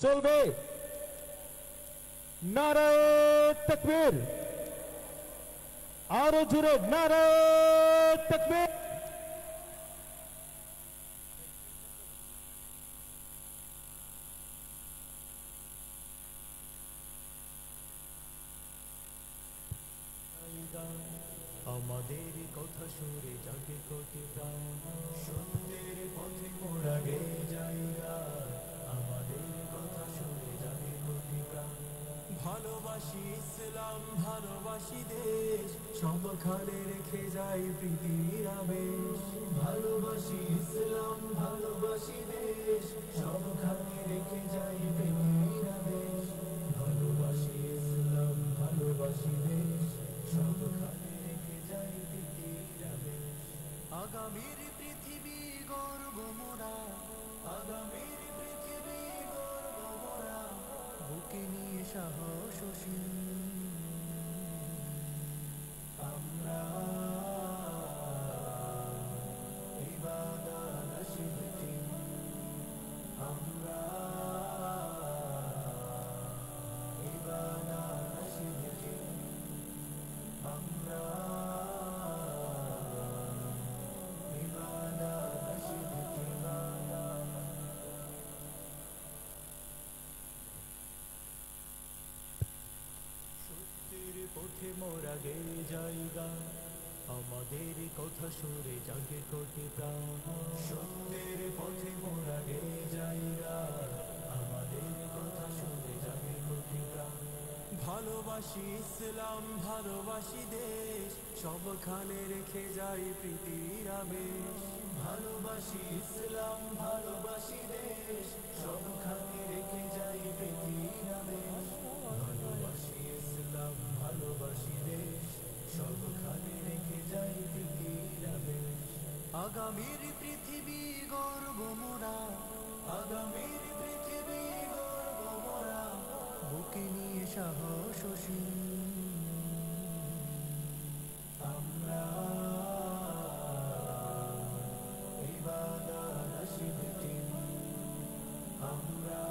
চলবে। নারায়ে তাকবীর, আরো জোরে নারায়ে তাকবীর। আমাদের কথা সুরে জাগে কোটি প্রাণ, সত্যের পথে মোরা গেয়ে যাইরা। আমাদের কথা সুরে জাগে কোটি প্রাণ, ভালোবাসি ইসলাম ভালোবাসি দেশ, সবখানে রেখে যাই প্রীতির আবেশ। ভালোবাসি ইসলাম ভালোবাসি দেশ, সবখানে রেখে যাই প্রীতির আবেশ। ভালোবাসি ইসলাম ভালোবাসি দেশ, সবখানে রেখে যাই প্রীতির আবেশ। আগামীর পৃথিবী গর্ব মোরা, আগামীর পৃথিবী গর্ব মোরা, বুকে নিয়ে সাহস ও শীল। আমরা ইবাদত নসিব টিম, আমরা ইবাদত নসিব টিম, আমরা ইবাদত নসিব টিম। সত্যের পথে মোরা গেয়ে যাইগা, আমাদের কথা সুরে জাগে কোটি প্রাণ। সত্যের পথে মোরা গেয়ে যাইগা, আমাদের কথা সুরে জাগে কোটি প্রাণ। ভালোবাসি ইসলাম ভালোবাসি দেশ, সবখানে রেখে যাই প্রীতির আবেশ। ভালোবাসি ইসলাম ভালোবাসি দেশ, সবখানে রেখে যাই প্রীতির আবেশ। ভালোবাসি ইসলাম ভালোবাসি দেশ, সবখানে রেখে যাই প্রীতির আবেশ। আগামীর পৃথিবী গর্ব মোরা, আগামীর পৃথিবী গর্ব মোরা, বুকে নিয়ে সাহস ও শীল। আমরা ইবাদত নসিব টিম, আমরা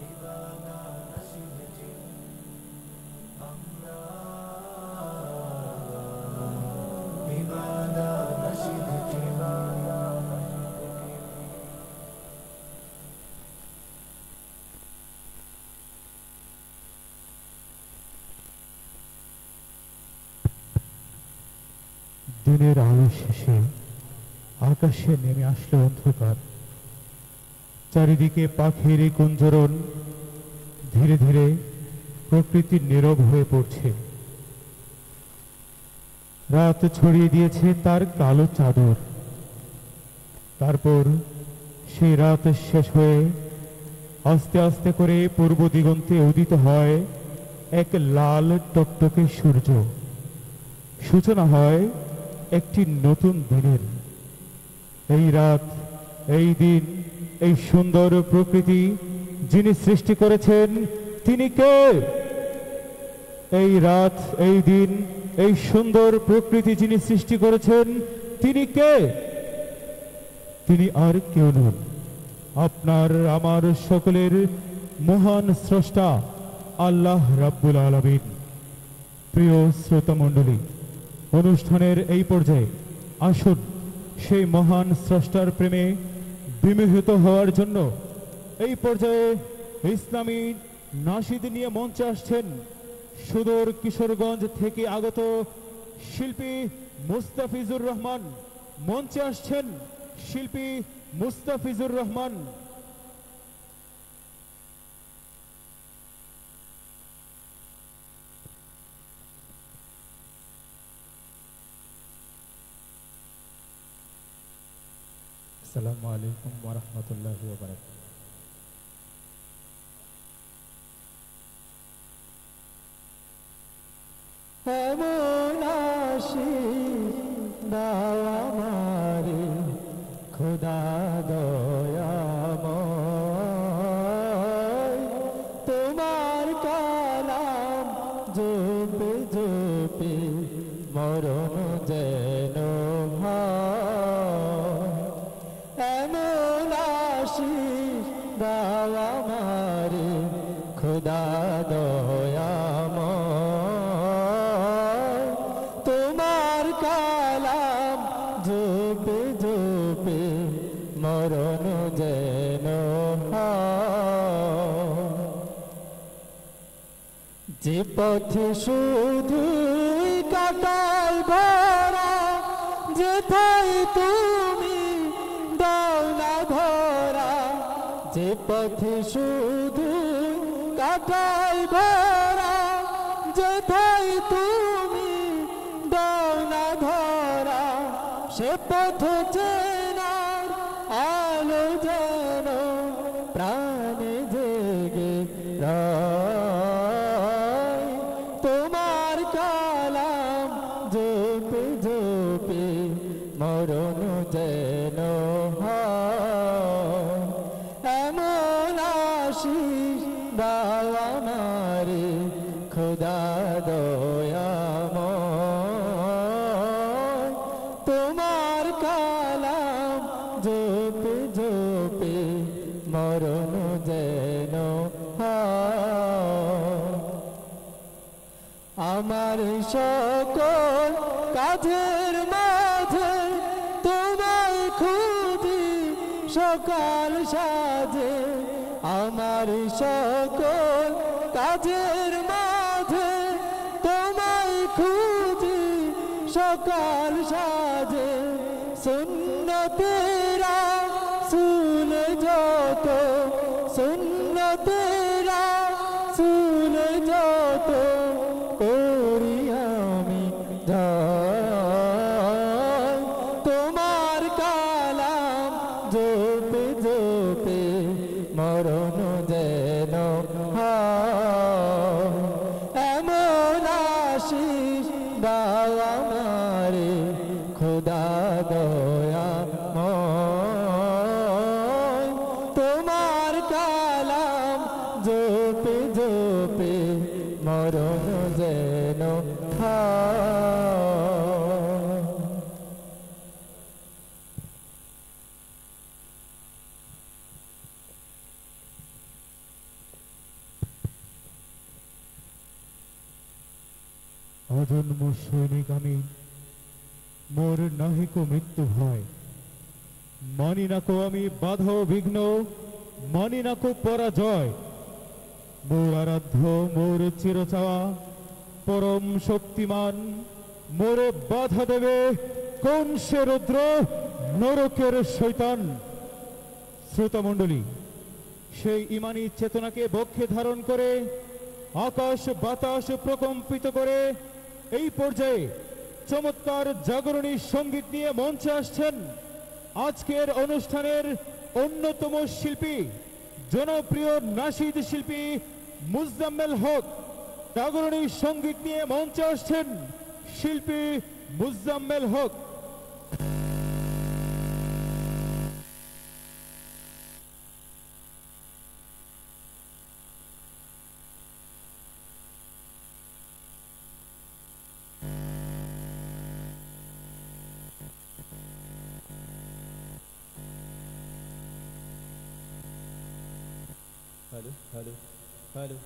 ইবাদত নসিব টিম, আমরা ইবাদত নসিব টিম। দিনের আলো শেষে আকাশে নেমে আসলো অন্ধকার, চারিদিকে পাখির কুঞ্জরণ, ধীরে ধীরে প্রকৃতি নীরব হয়ে পড়ছে। রাত ছড়িয়ে দিয়েছে তার কালো চাদর। তারপর সেই রাত শেষ হয়ে আস্তে আস্তে করে পূর্ব দিগন্তে উদিত হয় এক লাল টকটকে সূর্য। সূচনা হয় একটি নতুন দিনের। এই রাত, এই দিন, এই সুন্দর প্রকৃতি যিনি সৃষ্টি করেছেন তিনি কে? এই রাত, এই দিন, এই সুন্দর প্রকৃতি যিনি সৃষ্টি করেছেন তিনি কে? তিনি আর কেউ নন, আপনার আমার সকলের মহান স্রষ্টা আল্লাহ রাব্বুল আলামিন। প্রিয় শ্রোতা মণ্ডলী, অনুষ্ঠানের এই পর্যায়ে আসুন সেই মহান স্রষ্টার প্রেমে বিমোহিত হওয়ার জন্য এই পর্যায়ে ইসলামী নাশিদ নিয়ে মঞ্চে আসছেন সুদূর কিশোরগঞ্জ থেকে আগত শিল্পী মুস্তাফিজুর রহমান। মঞ্চে আসছেন শিল্পী মুস্তাফিজুর রহমান। আসসালামু আলাইকুম ওয়া রাহমাতুল্লাহি ওয়া বারাকাতুহু। এমন আশিক দাও আমারে খোদা দয়াময়, তোমার কালাম জপে জপে মরণ যেন হয়। এমন আশিক আশিস দাও আমারে খোদা দয়াময় তোমার কালাম জপে জপে মরণ যেন হয় যে পথে শুধু কাটাই ভরা যেথায় তুমি দাও না ধরা যে পথে শুধু কাটাই ভরা যেথায় তুমি দাও না ধরা সে পথ চেনার আলো যেন প্রাণে জেগে রয় তোমার কালাম জপে জপে মরণ যেন হয় এমন আশিস দাও আমারে খোদা দয়াময় তোমার কালাম জপে জপে মরণ যেন হয় আমার সকল কাজের মাঝে তোমায় খুঁজি সকাল সাজে আমার সকল কাজের মাঝে তোমায় খুঁজি সকাল সাজে সুন্নতেরা সুন যত সুন্নতেরা সুন যত করি আমি জয় তোমার কালাম জপে জপে মরণ যেন হয় এমন আশিস দাও আমারে খোদা দয়াময় তোমার কালাম জপে জপে মরণ যেন হয় অজন্ম সৈনিক আমি মোর নাহিক মৃত্যু ভয় মানি নাকো আমি বাধা বিঘ্ন মানি নাকো পরাজয় মোর আরাধ্য মোর চিরচাওয়া পরম শক্তিমান মোরে বাধা দেবে কোন সে রুদ্র নরকের শৈতান শ্রোতামণ্ডলী সেই ইমানি চেতনাকে বক্ষে ধারণ করে আকাশ বাতাস প্রকম্পিত করে এই পর্যায়ে চমৎকার জাগরণী সঙ্গীত নিয়ে মঞ্চে আসছেন আজকের অনুষ্ঠানের অন্যতম শিল্পী জনপ্রিয় নাশিদ শিল্পী মুজাম্মেল হক জাগরণী সঙ্গীত নিয়ে মঞ্চে আসছেন শিল্পী মুজাম্মেল হক Hello, hello, hello.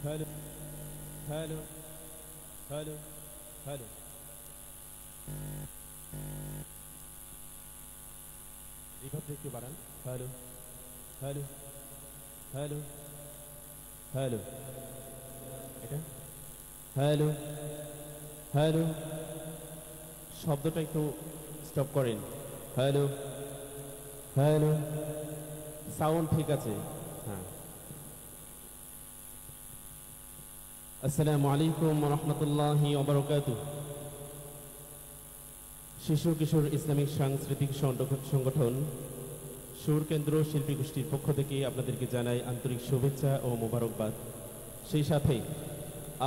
Hello, hello, hello, hello. রিভাবটা একটু বাড়ান। Hello, hello, hello, hello. এটা হ্যালো, হ্যালো। শব্দটা একটু স্টপ করেন। Hello, hello. সাউন্ড ঠিক আছে? হ্যাঁ। আসসালামু আলাইকুম ওয়া রাহমাতুল্লাহি ওয়া বারাকাতুহু। শিশু কিশোর ইসলামিক সাংস্কৃতিক সংগঠন সুর কেন্দ্র শিল্পী গোষ্ঠীর পক্ষ থেকে আপনাদেরকে জানাই আন্তরিক শুভেচ্ছা ও মোবারকবাদ। সেই সাথে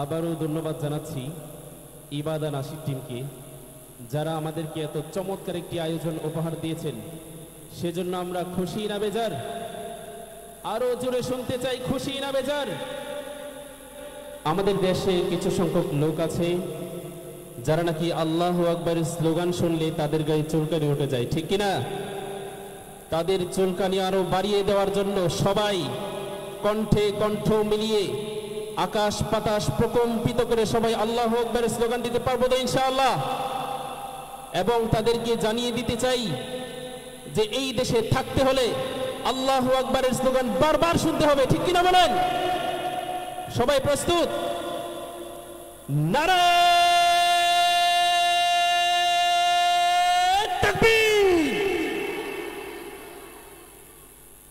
আবারও ধন্যবাদ জানাচ্ছি ইবাদা নাশিদ টিমকে, যারা আমাদেরকে এত চমৎকার একটি আয়োজন উপহার দিয়েছেন। সেজন্য আমরা খুশি না বেজার? আরো জোরে শুনতে চাই, খুশি না বেজার? আমাদের দেশে কিছু সংখ্যক লোক আছে যারা নাকি আল্লাহু আকবারের স্লোগান শুনলে তাদের গায়ে চুলকানি উঠে যায়, ঠিক কিনা? তাদের চুলকানি আরো বাড়িয়ে দেওয়ার জন্য সবাই কণ্ঠে কণ্ঠ মিলিয়ে আকাশ বাতাস প্রকম্পিত করে সবাই আল্লাহু আকবারের স্লোগান দিতে পারবো তো ইনশাআল্লাহ? এবং তাদেরকে জানিয়ে দিতে চাই যে এই দেশে থাকতে হলে আল্লাহু আকবারের স্লোগান বারবার শুনতে হবে, ঠিক কিনা বলেন? সবাই প্রস্তুত? নারায়ে তাকবীর!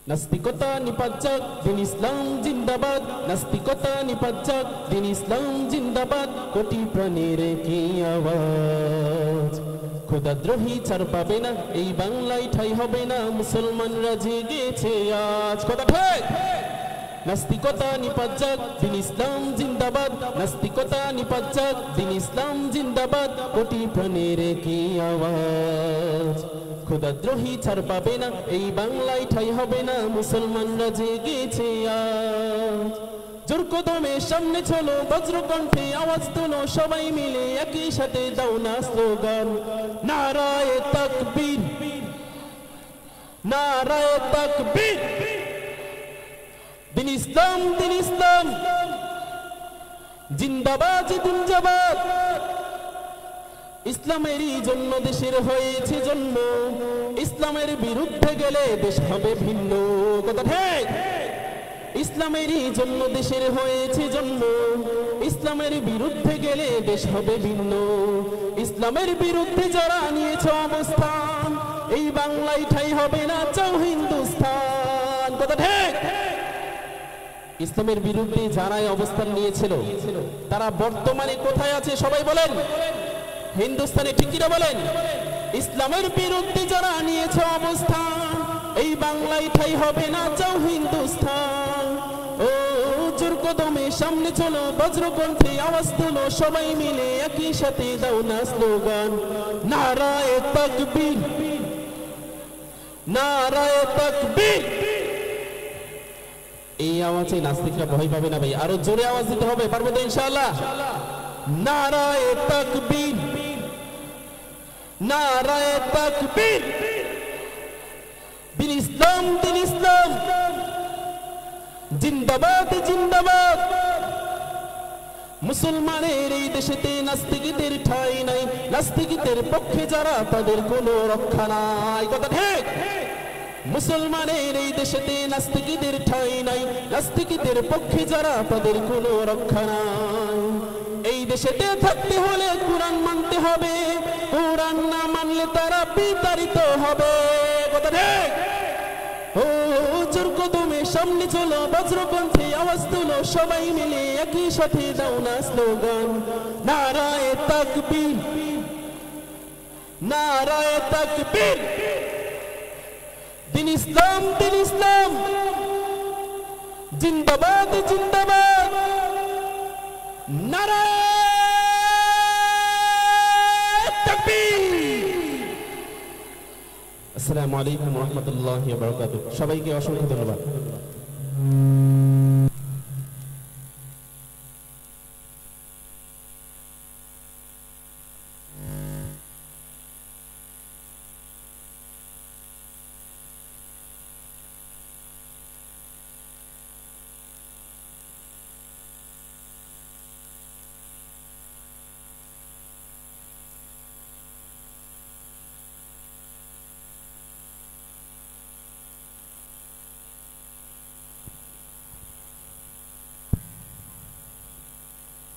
নাস্তিকতা নিপাত যাক, দিন ইসলাম জিন্দাবাদ। নাস্তিকতা নিপাত যাক, দিন ইসলাম জিন্দাবাদ। কোটি প্রাণের কি আওয়াজ, খোদাদ্রোহী ছাড় পাবে না, এই বাংলায় ঠাঁই হবে না, মুসলমানরা জেগেছে আজ। কথা ঠিক? নাস্তিকতা নিপাত যাক, দিন ইসলাম জিন্দাবাদ। নাস্তিকতা নিপাত যাক, দিন ইসলাম জিন্দাবাদ। কোটি প্রাণের কি আওয়াজ, খোদাদ্রোহী ছাড় পাবে না, এই বাংলায় ঠাঁই হবে না, মুসলমানরা জেগেছে আজ। জোর কদমে সামনে চলো, বজ্রকণ্ঠে আওয়াজ তোলো, সবাই মিলে একই সাথে দাও না স্লোগান, নারায়ে তাকবীর, নারায়ে তাকবীর। দিন ইসলাম, দিন ইসলাম জিন্দাবাদ, জিন্দাবাদ। ইসলামেরই জন্য দেশের হয়েছে জন্ম, ইসলামের বিরুদ্ধে গেলে দেশ হবে ভিন্ন। কথা ঠিক? ইসলামেরই জন্য দেশের হয়েছে জন্ম, ইসলামের বিরুদ্ধে গেলে দেশ হবে ভিন্ন। ইসলামের বিরুদ্ধে যারা নিয়েছে অবস্থান, এই বাংলায় ঠাঁই হবে না, চাও হিন্দুস্তান। কথা ঠিক? ইসলামের বিরুদ্ধে যারাই অবস্থান নিয়েছিল তারা বর্তমানে কোথায় আছে সবাই বলেন? হিন্দুস্তানে, ঠিক কিনা বলেন? ইসলামের বিরুদ্ধে যারা নিয়েছে অবস্থান, এই বাংলায় ঠাঁই হবে না, চাও হিন্দুস্তান। ও জোর কদমে সামনে চলো, বজ্রকণ্ঠে আওয়াজ তোলো, সবাই মিলে একই সাথে দাও না স্লোগান, নারায়ে তাকবীর, নারায়ে তাকবীর। এই আওয়াজে নাস্তিকরা ভয় পাবে না ভাই, আরো জোরে আওয়াজ দিতে হবে, পারবো তো ইনশাআল্লাহ? নারায়ে তাকবীর, নারায়ে তাকবীর। দিন ইসলাম, দিন ইসলাম জিন্দাবাদ, জিন্দাবাদ। মুসলমানের এই দেশেতে নাস্তিকদের ঠাঁই নাই, নাস্তিকদের পক্ষে যারা তাদের কোনো রক্ষা নাই। কথা ঠিক? মুসলমানের এই দেশেতে নাস্তিকদের ঠাঁই নাই, নাস্তিকদের পক্ষে যারা তাদের কোনো রক্ষা নাই। এই দেশেতে থাকতে হলে কোরআন মানতে হবে, কোরআন না মানলে তারা বিতাড়িত হবে। কথা ঠিক? ও জোর কদমে সামনে চলো, বজ্রকণ্ঠে আওয়াজ তোলো, সবাই মিলে একই সাথে দাও না স্লোগান, নারায়ে তাকবীর, নারায়ে তাকবীর। দিন ইসলাম, দিন ইসলাম জিন্দাবাদ, জিন্দাবাদ। নারায়ে তাকবীর। আসসালামু আলাইকুম ওয়া রাহমাতুল্লাহি ওয়া বারাকাতুহু। সবাইকে অসংখ্য ধন্যবাদ।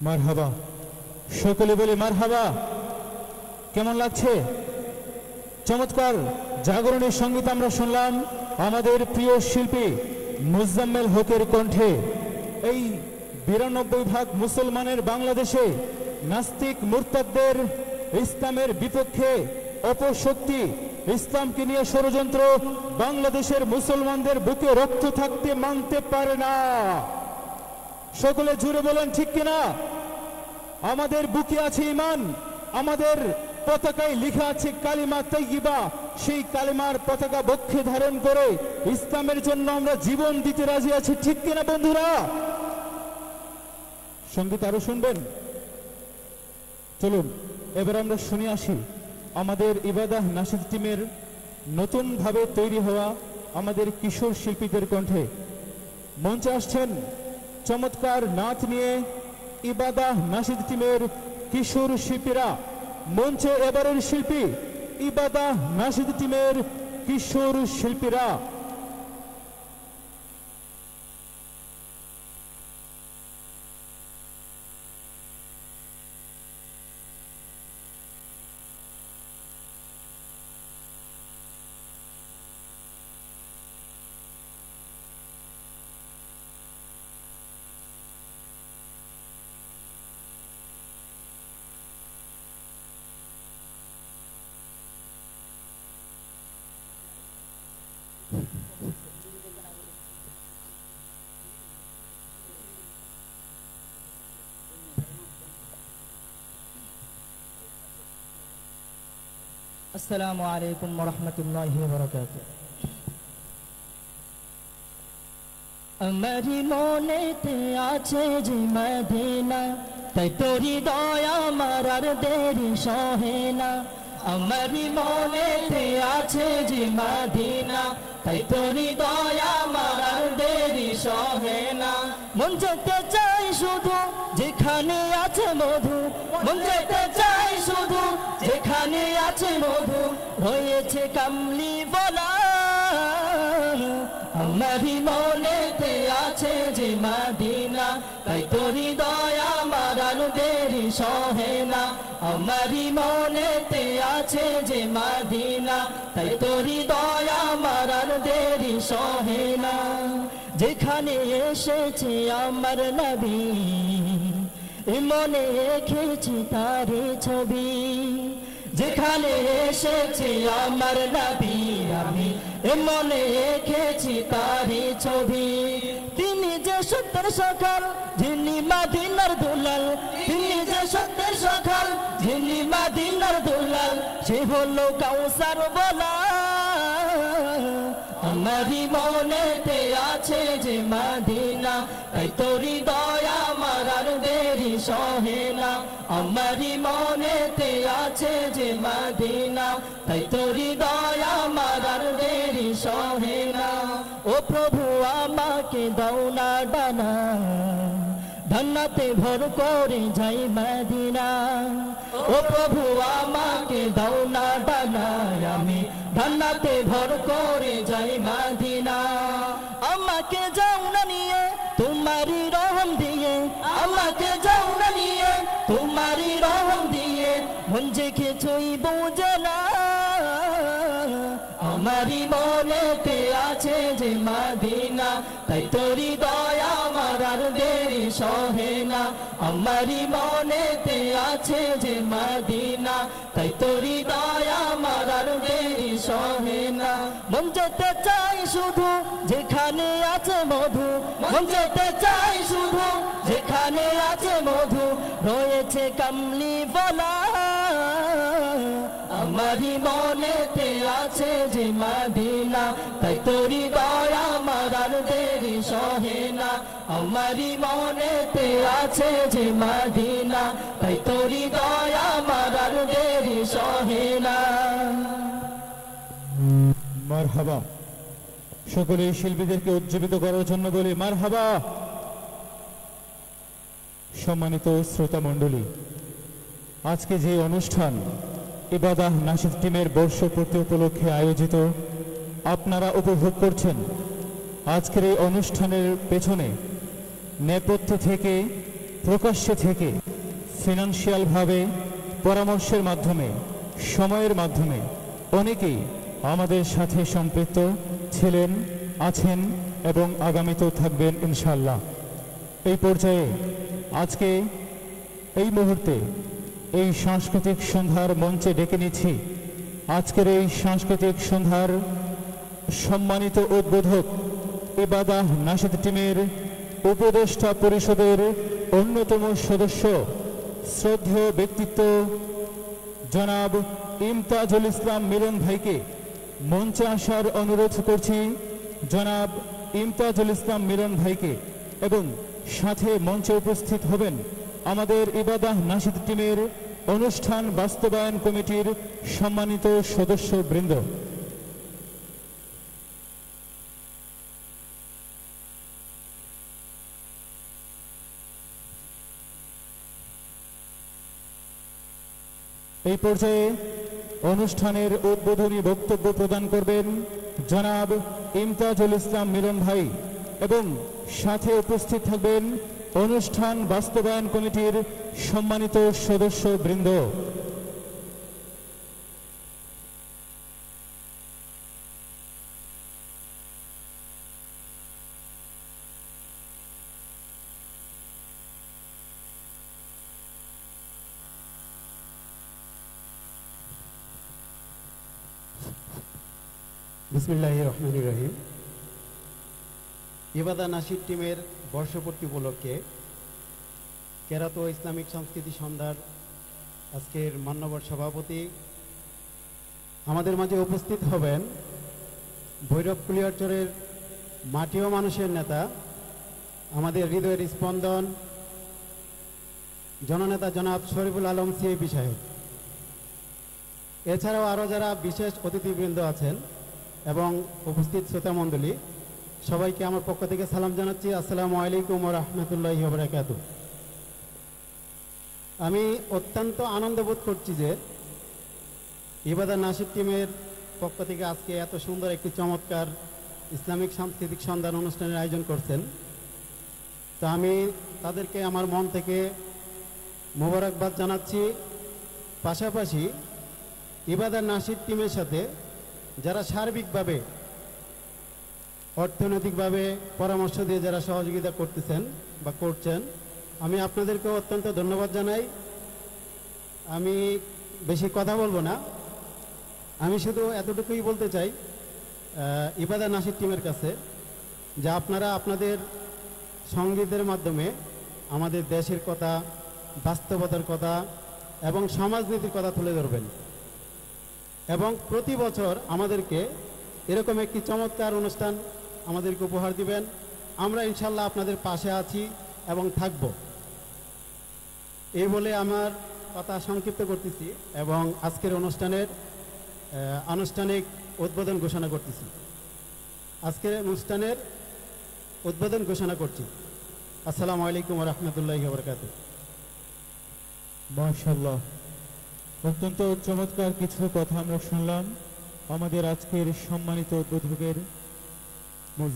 মারহাবা, সকলে বলে মারহাবা। কেমন লাগছে? চমৎকার জাগরণের সঙ্গীত আমরা শুনলাম আমাদের প্রিয় শিল্পী মুজাম্মেল হকের কণ্ঠে। এই 92% মুসলমানের বাংলাদেশে নাস্তিক মুরতাদদের, ইসলামের বিপক্ষে অপশক্তি, ইসলামকে নিয়ে ষড়যন্ত্র বাংলাদেশের মুসলমানদের বুকে রক্ত থাকতে মানতে পারে না। সকলে জুড়ে বলেন ঠিক কিনা? আমাদের বুকে আছে ঈমান, আমাদের পতাকায় লেখা আছে কালিমা তাইয়্যিবা। সেই কালিমার পতাকা বক্ষে ধারণ করে ইসলামের জন্য আমরা জীবন দিতে রাজি আছি, ঠিক কিনা বন্ধুরা? সঙ্গীত আরো শুনবেন? চলুন এবার আমরা শুনে আসি আমাদের ইবাদাহ নাশিদ টিমের নতুনভাবে তৈরি হওয়া আমাদের কিশোর শিল্পীদের কণ্ঠে। মঞ্চে আসছেন চমৎকার নাচ নিয়ে ইবাদাহ নাশিদ টিমের কিশোর শিল্পীরা। মঞ্চে এবারের শিল্পী ইবাদাহ নাশিদ টিমের কিশোর শিল্পীরা। আসসালামু আলাইকুম ওয়া রাহমাতুল্লাহি ওয়া বারাকাতুহু। আমারি মনেতে আছে যে মদিনা, তাই তোরি দয়া আমার আর দেরি সহে না। আমারি মনেতে আছে যে মদিনা, তাই তোরি দয়া আমার আর দেরি সহে না। মন যেতে চাই শুধু যেখানে আছে মধু, মন যেতে চাই শুধু যেখানে আছে মধু, রয়েছে কামলি বলা। আমারি মনেতে আছে যে মদিনা, তাই তোরি দয়া আমার আর দেরি সহে না। আমারি মনেতে আছে যে মদিনা, তাই তোরি দয়া আমার আর দেরি সহে না। যেখানে এসেছে আমার নবী, মনে রেখেছি তার ছবি। যেখানে এসেছে আমার নবী, আমি মনে রেখেছি তার ছবি। তিনি যে সত্যের সকাল, যিনি মদিনার দুলাল, তিনি যে সত্যের সকাল, যিনি মদিনার দুলাল, সে হলো কাউসার বলা। আমারি মনেতে আছে যে মদিনা, তাই তোরি দয়া আমার আর দেরি সহে না। আমারি মনেতে আছে যে মদিনা, তাই তোরি দয়া আমার আর দেরি সহে না। ও প্রভু আমাকে দাও না ডানা, জান্নাতে ভর করে যাই মদিনা। ও প্রভু আমাকে দাও না ডানা, আমি জান্নাতে ভর করে যাই মদিনা। আমাকে যাও না নিয়ে তোমারি রহম দিয়ে, আমাকে যাও না নিয়ে তোমারি রহম দিয়ে, মন যে কিছুই বুঝে না। আমারি মনেতে আছে যে মদিনা, তাই তোরি দয়া আমার আর দেরি সহে না। আমারি মনেতে আছে যে মদিনা, তাই তোরি দয়া আমার আর দেরি সহে না। মন যেতে চাই শুধু যেখানে আছে মধু, মন যেতে চাই শুধু যেখানে আছে মধু, রয়েছে কামলি বলা। আমারি মনেতে আছে যে মদিনা, তাই তোরি দয়া আমার আর দেরি সহে না। আমারি মনেতে আছে যে মদিনা, তাই তোরি দয়া আমার আর দেরি সহে না। মারহাবা। সকলে শিল্পীদেরকে উজ্জীবিত করার জন্য বলি মারহাবা। সম্মানিত শ্রোতা মণ্ডলী, আজকে যে অনুষ্ঠান ইবাদাহ নাশিদ টিমের বর্ষপূর্তি উপলক্ষে আয়োজিত আপনারা উপভোগ করছেন, আজকের এই অনুষ্ঠানের পেছনে নেপথ্যে থেকে প্রকাশ্যে থেকে ফিনান্সিয়ালভাবে পরামর্শের মাধ্যমে সময়ের মাধ্যমে অনেকেই আমাদের সাথে সম্পৃক্ত ছিলেন, আছেন এবং আগামীতেও থাকবেন ইনশাআল্লাহ। এই পর্যায়ে আজকে এই মুহূর্তে এই সাংস্কৃতিক সন্ধ্যার মঞ্চে ডেকে নিচ্ছি আজকের এই সাংস্কৃতিক সন্ধ্যার সম্মানিত উদ্বোধক ইবাদাহ নাশিদ টিমের উপদেষ্টা পরিষদের অন্যতম সদস্য শ্রদ্ধেয় ব্যক্তিত্ব জনাব ইমতাজুল ইসলাম মিলন ভাইকে মঞ্চে আসার অনুরোধ করছি। জনাব ইমতাজুল ইসলাম মিলন ভাইকে এবং সাথে মঞ্চে উপস্থিত হবেন আমাদের ইবাদাহ নাশিদ টিমের অনুষ্ঠান বাস্তবায়ন কমিটির সম্মানিত সদস্যবৃন্দ। এই পর্যায়ে অনুষ্ঠানের উদ্বোধনী বক্তব্য প্রদান করবেন জনাব ইমতাজুল ইসলাম মিলন ভাই এবং সাথে উপস্থিত থাকবেন অনুষ্ঠান বাস্তবায়ন কমিটির সম্মানিত সদস্যবৃন্দ। বিসমিল্লাহির রহমানির রহিম। ইবাদা নাশিদ টিমের বর্ষপূর্তি উপলক্ষে কেরাত ও ইসলামিক সংস্কৃতি সন্ধ্যার আজকের মান্যবর সভাপতি আমাদের মাঝে উপস্থিত হবেন ভৈরব কুলিয়ারচরের মাটি ও মানুষের নেতা, আমাদের হৃদয়ের স্পন্দন জননেতা জনাব শরীফুল আলম সিএপি সাহেব। এছাড়াও আরও যারা বিশেষ অতিথিবৃন্দ আছেন এবং উপস্থিত শ্রোতামণ্ডলী, সবাইকে আমার পক্ষ থেকে সালাম জানাচ্ছি। আসসালামু আলাইকুম ওয়া রাহমাতুল্লাহি ওয়া বারাকাতুহু। আমি অত্যন্ত আনন্দ বোধ করছি যে ইবাদা নাশিদ টিমের পক্ষ থেকে আজকে এত সুন্দর একটি চমৎকার ইসলামিক সাংস্কৃতিক সন্ধ্যার অনুষ্ঠানের আয়োজন করছেন। তো আমি তাদেরকে আমার মন থেকে মোবারকবাদ জানাচ্ছি। পাশাপাশি ইবাদা নাশিদ টিমের সাথে যারা সার্বিকভাবে অর্থনৈতিকভাবে পরামর্শ দিয়ে যারা সহযোগিতা করতেছেন বা করছেন, আমি আপনাদেরকে অত্যন্ত ধন্যবাদ জানাই। আমি বেশি কথা বলবো না, আমি শুধু এতটুকুই বলতে চাই ইবাদা নাশিদ টিমের কাছে যে আপনারা আপনাদের সঙ্গীতের মাধ্যমে আমাদের দেশের কথা, বাস্তবতার কথা এবং সমাজনীতির কথা তুলে ধরবেন এবং প্রতি বছর আমাদেরকে এরকম একটি চমৎকার অনুষ্ঠান আমাদেরকে উপহার দিবেন। আমরা ইনশাল্লাহ আপনাদের পাশে আছি এবং থাকব। এই বলে আমার কথা সংক্ষিপ্ত করতেছি এবং আজকের অনুষ্ঠানের আনুষ্ঠানিক উদ্বোধন ঘোষণা করতেছি। আজকের অনুষ্ঠানের উদ্বোধন ঘোষণা করছি। আসসালামু আলাইকুম ওয়া রাহমাতুল্লাহি ওয়া বারাকাতুহু। মাশাআল্লাহ, অত্যন্ত চমৎকার কিছু কথা আমরা শুনলাম আমাদের আজকের সম্মানিত উদ্বোধকের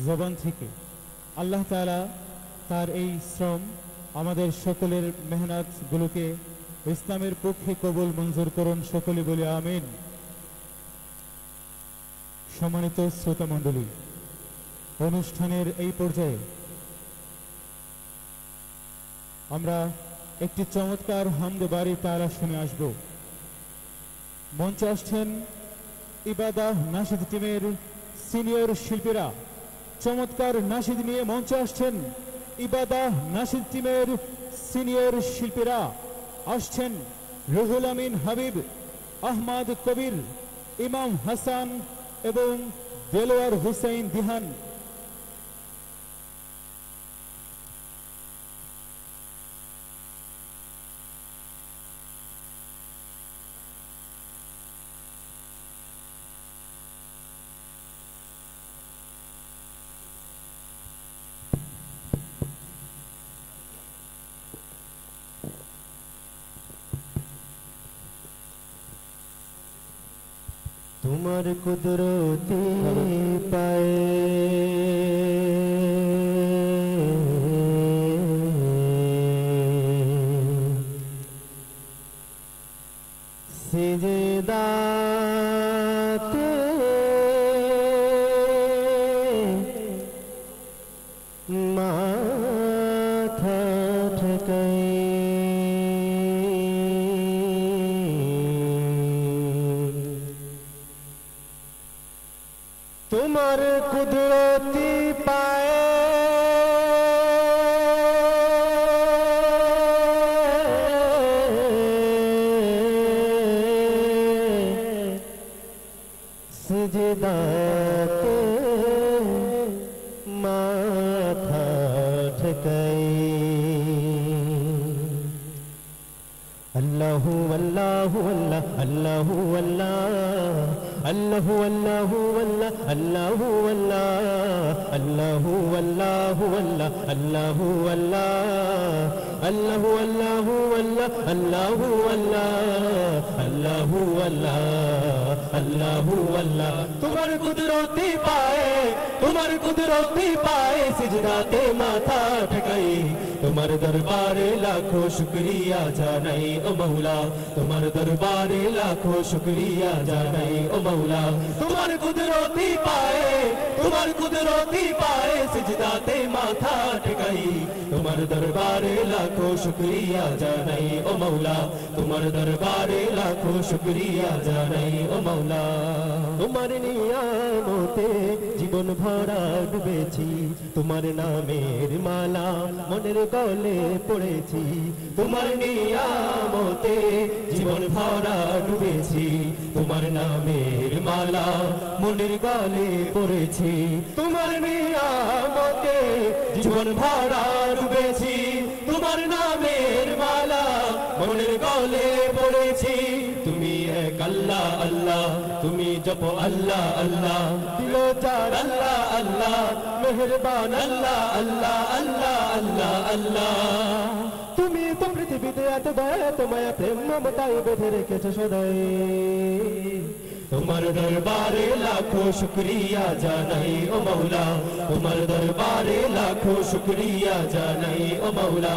জবান থেকে। আল্লাহ তাআলা তার এই শ্রম, আমাদের সকলের মেহনতগুলোকে ইসলামের পক্ষে কবুল মঞ্জুর করুন, সকলে বলি আমিন। সম্মানিত শ্রোতা মণ্ডলী, অনুষ্ঠানের এই পর্যায়ে আমরা একটি চমৎকার হামদে বাড়ি তাআলা শুনে আসব। মঞ্চে আসছেন ইবাদাহ নাশিদ টিমের সিনিয়র শিল্পীরা। চমৎকার নাশিদ নিয়ে মঞ্চে আসছেন ইবাদাহ নাশিদ টিমের সিনিয়র শিল্পীরা। আসছেন রুহুল আমিন হাবিব, আহমদ কবির, ইমাম হাসান এবং দেলোয়ার হুসাইন দিহান। তোমার কুদরতি পায়ে সিজদাতে মাথা ঠেকাই তোমার কুদরতি পায়ে সিজদাতে মাথা ঠেকাই আল্লাহু আল্লাহু আল্লাহ আল্লাহু আল্লাহ আল্লাহু আল্লাহু আল্লাহ আল্লাহু আল্লাহ আল্লাহু আল্লাহু আল্লাহ আল্লাহু আল্লাহু আল্লাহ আল্লাহু আল্লাহ তোমার কুদরতি পায়ে সিজদাতে মাথা ঠেকাই তোমার দরবারে লাখো শুকরিয়া জানাই ও মৌলা তোমার দরবারে লাখো শুকরিয়া জানাই ও মৌলা তোমার কুদরতি পায়ে সিজদাতে মাথা ঠেকাই তোমার দরবারে লাখো শুকরিয়া জানাই ও মৌলা তোমার দরবারে লাখো শুকরিয়া জানাই ও মৌলা তোমার নিয়ামতে জীবন ভরা ডুবেছি তোমার নামের মালা মনের গলে পড়েছি তোমার নিয়ামতে জীবন ভরা ডুবেছি তোমার নামের মালা মনের গলে পড়েছি তোমার নিয়ামতে জীবন ভরা ডুবেছি তোমার নামের মালা মনের গলে পড়েছি তুমি এক আল্লাহ আল্লাহ তুমি জপ আল্লাহ আল্লাহ দিলো চার আল্লাহ আল্লাহ মেহেরবান আল্লাহ আল্লাহ আল্লাহ আল্লাহ আল্লাহ তুমি তো পৃথিবীতে এত দয়া এত মায়া প্রেম মমতায় বেঁধে রেখেছো সদাই তোমার দরবারে লাখো শুকরিয়া জানাই ও মৌলা তোমার দরবারে লাখো শুকরিয়া জানাই ও মৌলা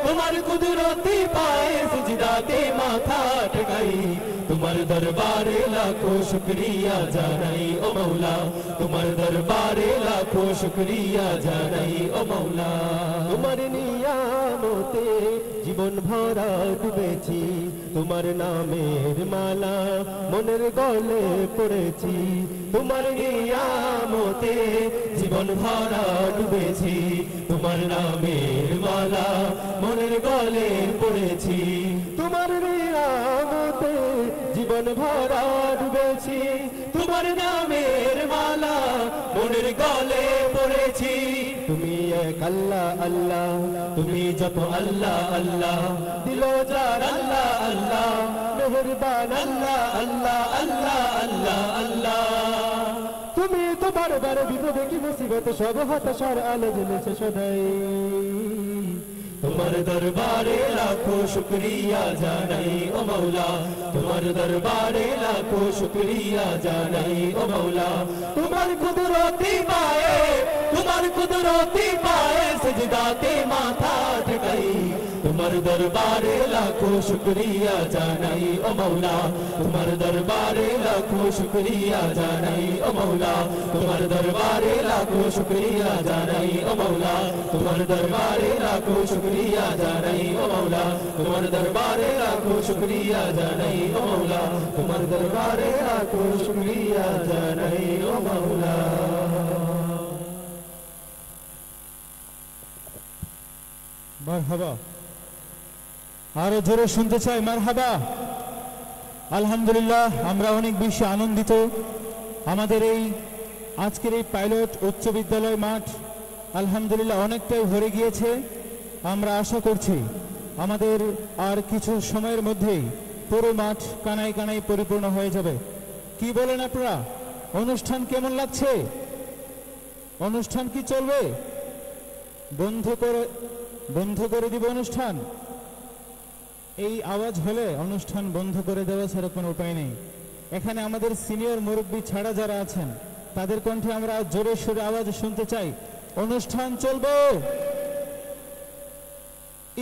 তোমার কুদরতি পায়ে সিজদাতে মাথা ঠেকাই তোমার দরবারে লাখো শুকরিয়া জানাই ও মৌলা তোমার দরবারে লাখো শুকরিয়া জানাই ও মৌলা তোমার নিয়ামতে জীবন ভরা ডুবেছি তোমার নামের মালা মনের গলে পড়েছি তোমার নিয়ামতে জীবন ভরা ডুবেছি তোমার নামের মালা মনের গলে পড়েছি তোমার নিয়ামতে জীবন ভরা ডুবেছি তোমার নামের মালা মনের গলে পড়েছি তুমি এক আল্লাহ আল্লাহ তুমি জপ আল্লাহ আল্লাহ দিলো জার আল্লাহ আল্লাহ মেহেরবান আল্লাহ আল্লাহ আল্লাহ আল্লাহ আল্লাহ তুমি তো বারবার বিপদে কি মুসিবত সব হতাশার আলো জ্বলেছে সদাই তোমার দরবারে লাখো শুকরিয়া জানাই ও মৌলা তোমার দরবারে লাখো শুকরিয়া জানাই ও মৌলা তোমার কুদরতি পায়ে সিজদাতে মাথা ঠেকাই তোমার দরবারে লাখো শুকরিয়া জানাই ও মৌলা তোমার দরবারে লাখো শুকরিয়া জানাই ও মৌলা তোমার দরবারে লাখো শুকরিয়া জানাই ও মৌলা তোমার দরবারে লাখো শুকরিয়া জানাই ও মৌলা তোমার দরবারে লাখো শুকরিয়া জানাই ও মৌলা তোমার দরবারে লাখো শুকরিয়া জানাই ও মৌলা মারহাবা আরো জোরে শুনতে চাই মারহাবা আলহামদুলিল্লাহ আমরা অনেক বেশি আনন্দিত আমাদের এই আজকের এই পাইলট উচ্চ বিদ্যালয় মাঠ আলহামদুলিল্লাহ অনেকটাই ভরে গিয়েছে আমরা আশা করছি আমাদের আর কিছু সময়ের মধ্যেই পুরো মাঠ কানায় কানায় পরিপূর্ণ হয়ে যাবে কি বলেন আপনারা অনুষ্ঠান কেমন লাগছে অনুষ্ঠান কি চলবে বন্ধ করে দিব অনুষ্ঠান এই আওয়াজ হলে অনুষ্ঠান বন্ধ করে দেওয়া ছাড়া কোনো উপায় নেই এখানে আমাদের সিনিয়র মুরব্বী ছাড়া যারা আছেন তাদের কণ্ঠে আমরা জোরে সোরে আওয়াজ শুনতে চাই অনুষ্ঠান চলবে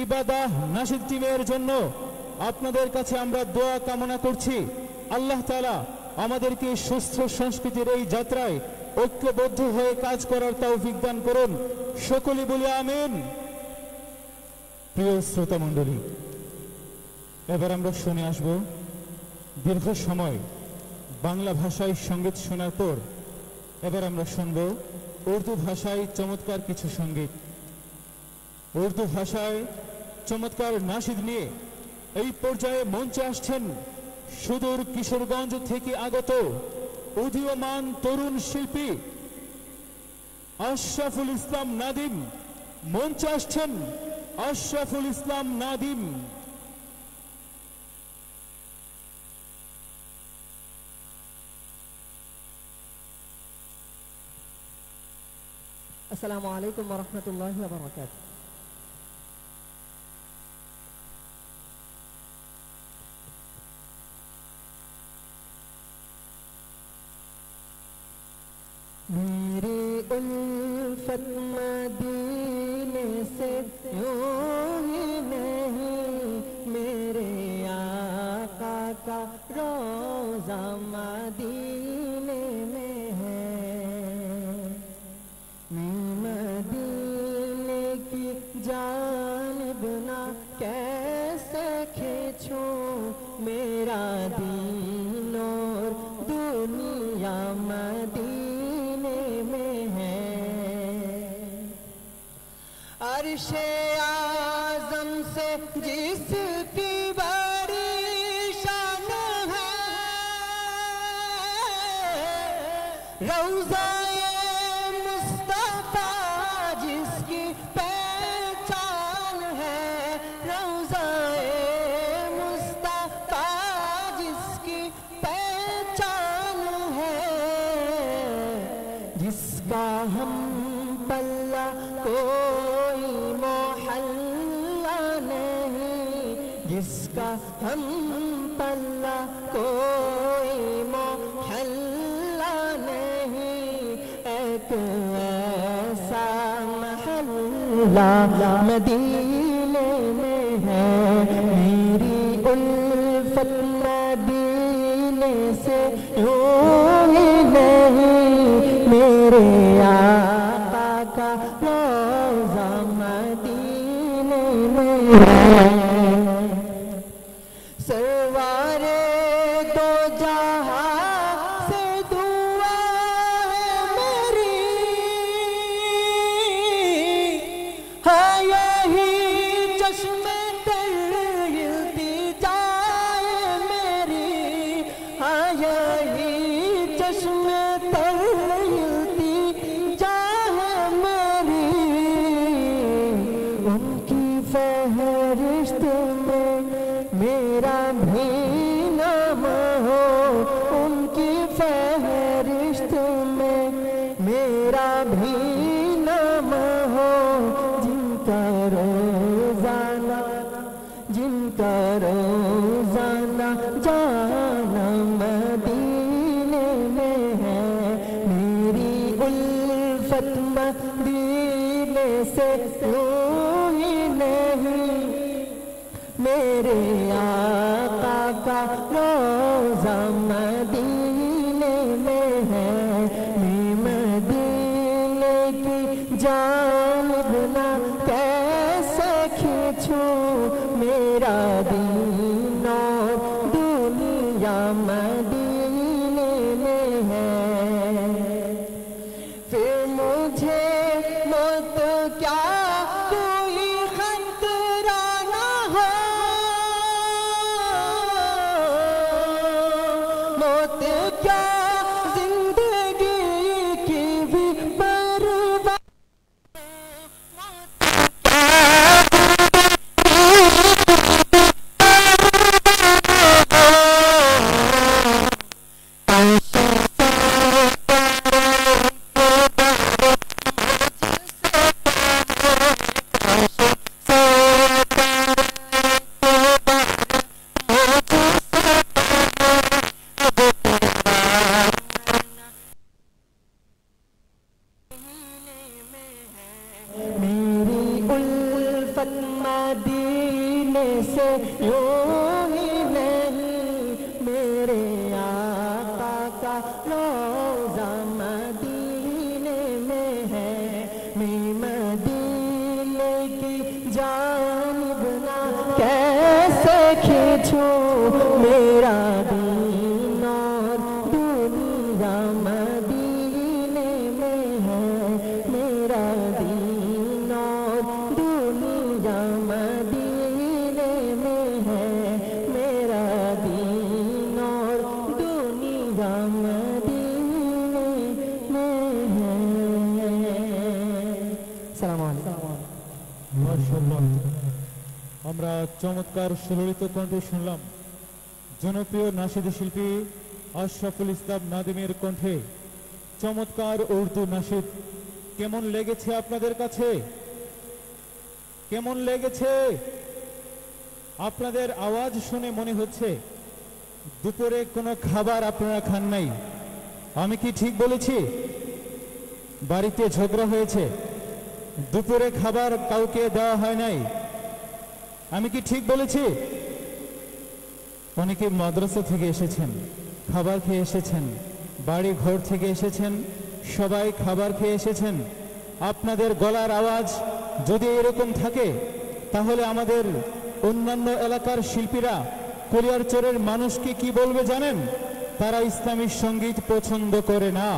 ইবাদাহ নাশিদ টিমের জন্য আপনাদের কাছে আমরা দোয়া কামনা করছি আল্লাহ তাআলা আমাদেরকে সুস্থ সংস্কৃতির এই যাত্রায় ঐক্যবদ্ধ হয়ে কাজ করার তৌফিক দান করুন সকলে বলি আমিন প্রিয় শ্রোতা মণ্ডলী এবার আমরা শুনে আসব দীর্ঘ সময় বাংলা ভাষায় সঙ্গীত শোনার পর এবার আমরা শুনব উর্দু ভাষায় চমৎকার কিছু সঙ্গীত উর্দু ভাষায় চমৎকার নাশিদ নিয়ে এই পর্যায়ে মঞ্চে আসছেন সুদূর কিশোরগঞ্জ থেকে আগত উদীয়মান তরুণ শিল্পী আশরাফুল ইসলাম নাদিম মঞ্চে আসছেন আশরাফুল ইসলাম নাদিম। আসসালামু আলাইকুম ওয়া রাহমাতুল্লাহি ওয়া বারাকাতুহু। मेरी उल्फत मदीने से यूं ही नहीं, मेरे आका का रोज़ा मदीने में है। मैं मदीने की जानिब ना कैसे खींचूं, मेरा दीन और दुनिया मदीने में है। अर्शे आज़म से जिसकी बड़ी शान है, रौज़ाए मुस्तफ़ा जिसकी पहचान है, रौज़ाए मुस्तफ़ा जिसकी पहचान है, जिसका हम पल्ला कोई मोहल्ला नहीं, जिसका हम पल्ला कोई मोहल्ला नहीं, एक ऐसा महल्ला मदीने में है। मेरी उल्फत मदीने से यूं ही नहीं, मेरे आका का रोज़ा मदीने में है। सरवारे दो जहां से दुआ है मेरी, हाँ यही चश्मे तर इल्तिजाए मेरी, हाँ यही चश्मे तर इल्तिजाए मेरी। उनकी फहरिस्त में मेरा भी नाम हो, उनकी फहरिस्त में मेरा भी नाम हो, जिनका रोज़ाना जाना मदीने में है। मेरी उल्फत मदीने से यूं ही नहीं, मेरे आका का रोज़ा मदीने में है। मैं मदीने की जानिब ना कैसे खींचूं, मेरा दीन और दुनिया मदीने में है। फिर मुझे मौत क्या कोई खतरा ना हो, मौत क्या जिंदगी की भी परवाह, मेरी उल्फत मदीने से यूं ही नहीं, मेरे आका का रोज़ा मदीने में है। मैं मदीने की जानिब ना कैसे खींचूं, मेरा दीन और दुनिया मदीने में है। मेरा दीन और दुनिया मदीने में है। मेरा दीन और दुनिया मदीने में है। सलाम अलैकुम। মাশাআল্লাহ। আমরা চমৎকার সুললিত কণ্ঠে শুনলাম জনপ্রিয় নাশিদ শিল্পী আশরাফুল ইসলাম নাদিমের কণ্ঠে চমৎকার উর্দু নাশিদ। কেমন লেগেছে আপনাদের কাছে? কেমন লেগেছে? আপনাদের আওয়াজ শুনে মনে হচ্ছে দুপুরে কোনো খাবার আপনারা খান নাই। আমি কি ঠিক বলেছি? বাড়িতে ঝগড়া হয়েছে, দুপুরে খাবার কাউকে দেওয়া হয় নাই। আমি কি ঠিক বলেছি? অনেকে মাদ্রাসা থেকে এসেছেন, খাবার খেয়ে এসেছেন, বাড়ি ঘর থেকে এসেছেন, সবাই খাবার খেয়ে এসেছেন। আপনাদের গলার আওয়াজ যদি এরকম থাকে তাহলে আমাদের অন্যান্য এলাকার শিল্পীরা কুলিয়ারচরের মানুষকে কি বলবে জানেন? তারা ইসলামী সঙ্গীত পছন্দ করে না।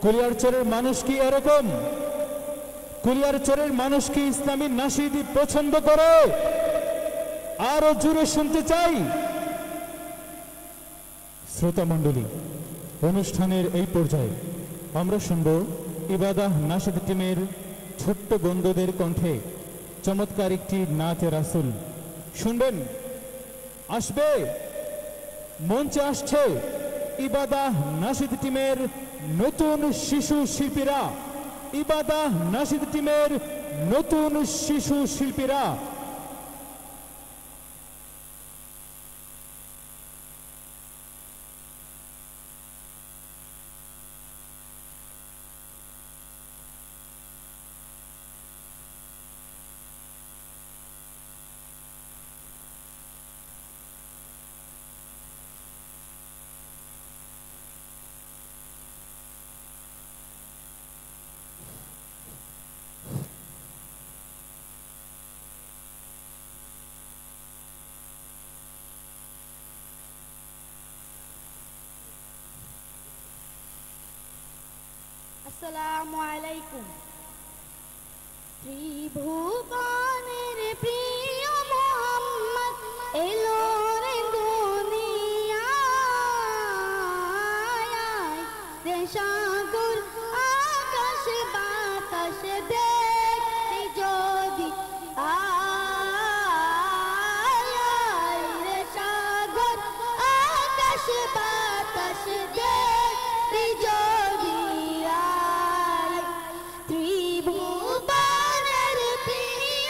কুলিয়ারচরের মানুষ কি এরকম? কুলিয়ারচরের মানুষ কি ইসলামী নাশিদ পছন্দ করে? আরো জোরে শুনতে চাই। শ্রোতা মণ্ডলী, অনুষ্ঠানের এই পর্যায়ে আমরা শুনব ইবাদাহ নাশিদ টিমের ছোট্ট বন্ধুদের কণ্ঠে চমৎকার একটি নাতে রাসূল শুনবেন। আসবে, মঞ্চে আসছে ইবাদাহ নাশিদ টিমের নতুন শিশু শিল্পীরা। ইবাদাহ নাশিদ টিমের নতুন শিশু শিল্পীরা। আসসালামু আলাইকুম। ত্রিভুবনের প্রিয় মোহাম্মদ এলো রে দুনিয়ায়, সাগর আকাশ বাতাস দেখতে যদি আয় রে, সাগর আকাশ বাতাস দেখতে যদি ত্রিভুবনের প্রিয়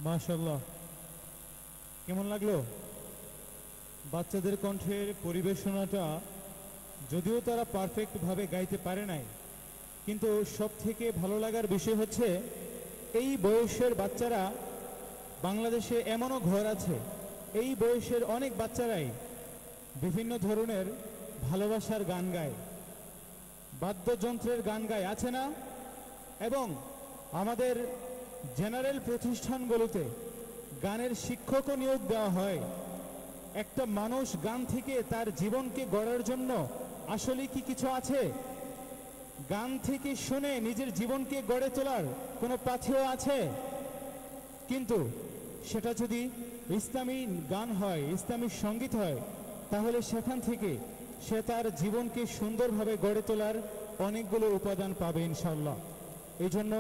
মাশাআল্লাহ, কেমন লাগলো বাচ্চাদের কণ্ঠের পরিবেশনাটা? যদিও তারা পারফেক্টভাবে গাইতে পারে নাই, কিন্তু সব থেকে ভালো লাগার বিষয় হচ্ছে এই বয়সের বাচ্চারা, বাংলাদেশে এমনও ঘর আছে এই বয়সের অনেক বাচ্চারাই বিভিন্ন ধরনের ভালোবাসার গান গায়, বাদ্যযন্ত্রের গান গায়, আছে না? এবং আমাদের জেনারেল প্রতিষ্ঠানগুলোতে গানের শিক্ষকও নিয়োগ দেওয়া হয়। একটা মানুষ গান থেকে তার জীবনকে গড়ার জন্য আসলে কি কিছু আছে? গান থেকে শুনে নিজের জীবনকে গড়ে তোলার কোনো পাথেয় আছে? কিন্তু সেটা যদি ইসলামী গান হয়, ইসলামী সঙ্গীত হয়, তাহলে সেখান থেকে সে তার জীবনকে সুন্দরভাবে গড়ে তোলার অনেকগুলো উপাদান পাবে ইনশাআল্লাহ। এই জন্য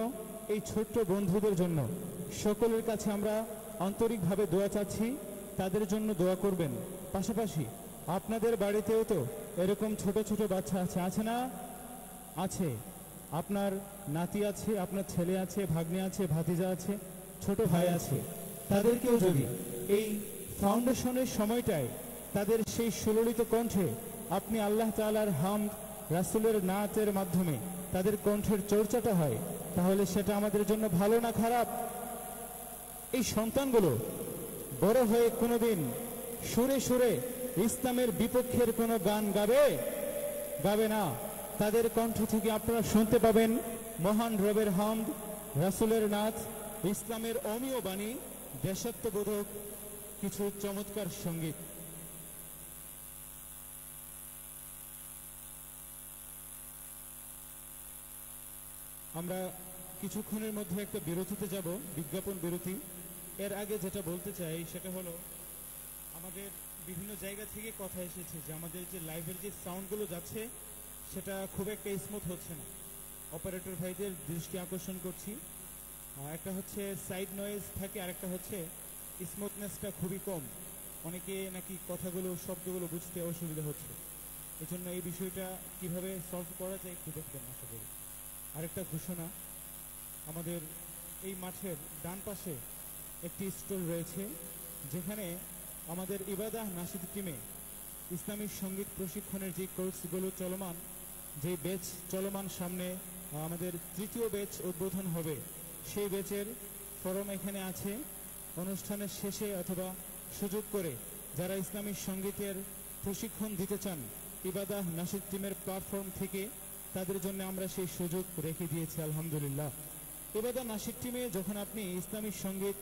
এই ছোট্ট বন্ধুদের জন্য সকলের কাছে আমরা আন্তরিকভাবে দোয়া চাচ্ছি, তাদের জন্য দোয়া করবেন। পাশাপাশি আপনাদের বাড়িতেও তো এরকম ছোট ছোট বাচ্চা আছে, আছে না? আছে, আপনার নাতি আছে, আপনার ছেলে আছে, ভাগ্নে আছে, ভাতিজা আছে, ছোট ভাই আছে। তাদেরকেও যদি এই ফাউন্ডেশনের সময়টায় তাদের সেই সুললিত কণ্ঠে আপনি আল্লাহ তাআলার হামদ, রাসূলের নাতের মাধ্যমে তাদের কণ্ঠের চর্চাটা হয়, তাহলে সেটা আমাদের জন্য ভালো না খারাপ? এই সন্তানগুলো বড় হয়ে কোনোদিন সুরে সুরে ইসলামের বিপক্ষের কোনো গান গাবে না। তাদের কণ্ঠ থেকে আপনারা শুনতে পাবেন মহান রবের হামদ, রাসূলের নাত, ইসলামের অমীয় বাণী, দেশাত্মবোধক কিছু চমৎকার সঙ্গীত। আমরা কিছুক্ষণের মধ্যে একটা বিরতিতে যাব, বিজ্ঞাপন বিরতি। এর আগে যেটা বলতে চাই সেটা হলো, আমাদের বিভিন্ন জায়গা থেকে কথা এসেছে যে আমাদের যে লাইভের যে সাউন্ডগুলো যাচ্ছে সেটা খুব একটা স্মুথ হচ্ছে না। অপারেটর ভাইদের দৃষ্টি আকর্ষণ করছি, একটা হচ্ছে সাইড নয়েজ থাকে, আরেকটা হচ্ছে স্মুথনেসটা খুবই কম। অনেকে নাকি কথাগুলো, শব্দগুলো বুঝতে অসুবিধা হচ্ছে। এজন্য এই বিষয়টা কিভাবে সলভ করা যায় একটু দেখবেন আশা করি। আরেকটা ঘোষণা, আমাদের এই মাঠের ডান পাশে একটি স্টল রয়েছে যেখানে আমাদের ইবাদাহ নাশিদ টিমে ইসলামী সঙ্গীত প্রশিক্ষণের যে কোর্সগুলো চলমান, যে ব্যাচ চলমান, সামনে আমাদের তৃতীয় ব্যাচ উদ্বোধন হবে, সেই ব্যাচের ফরম এখানে আছে। অনুষ্ঠানের শেষে অথবা সুযোগ করে যারা ইসলামী সঙ্গীতের প্রশিক্ষণ দিতে চান ইবাদাহ নাশিদ টিমের প্ল্যাটফর্ম থেকে, তাদের জন্য আমরা সেই সুযোগ রেখে দিয়েছি আলহামদুলিল্লাহ। ইবাদাহ নাশিদ টিমে যখন আপনি ইসলামী সঙ্গীত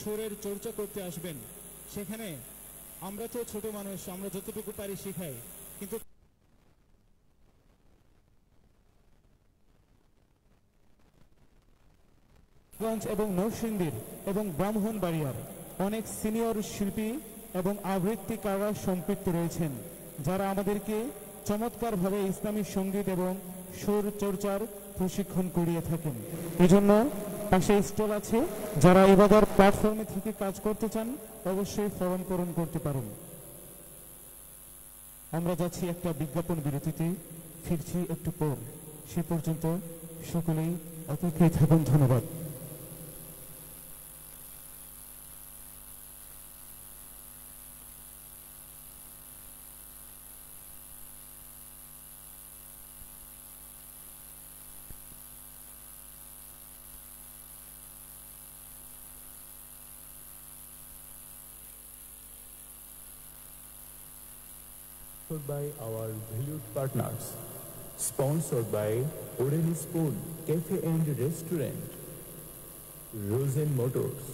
সুরের চর্চা করতে আসবেন, সেখানে আমরা তো ছোট মানুষ, আমরা যতটুকু পারি শেখাই, কিন্তু এবং নরসিংদীর এবং ব্রাহ্মণবাড়িয়ার অনেক সিনিয়র শিল্পী এবং আবৃত্তিকাররা সম্পৃক্ত রয়েছেন, যারা আমাদেরকে চমৎকারভাবে ইসলামী সঙ্গীত এবং সুর চর্চার প্রশিক্ষণ করিয়ে থাকেন। এজন্য পাশে স্টল আছে, যারা ইবাদার প্ল্যাটফর্মে থেকে কাজ করতে চান অবশ্যই ফর্ম পূরণ করতে পারেন। আমরা যাচ্ছি একটা বিজ্ঞাপন বিরতিতে, ফিরছি একটু পর। সে পর্যন্ত সকলেই অপেক্ষায় থাকুন। ধন্যবাদ। By our valued partners, sponsored by Oden Spoon Cafe and Restaurant, Rosen Motors,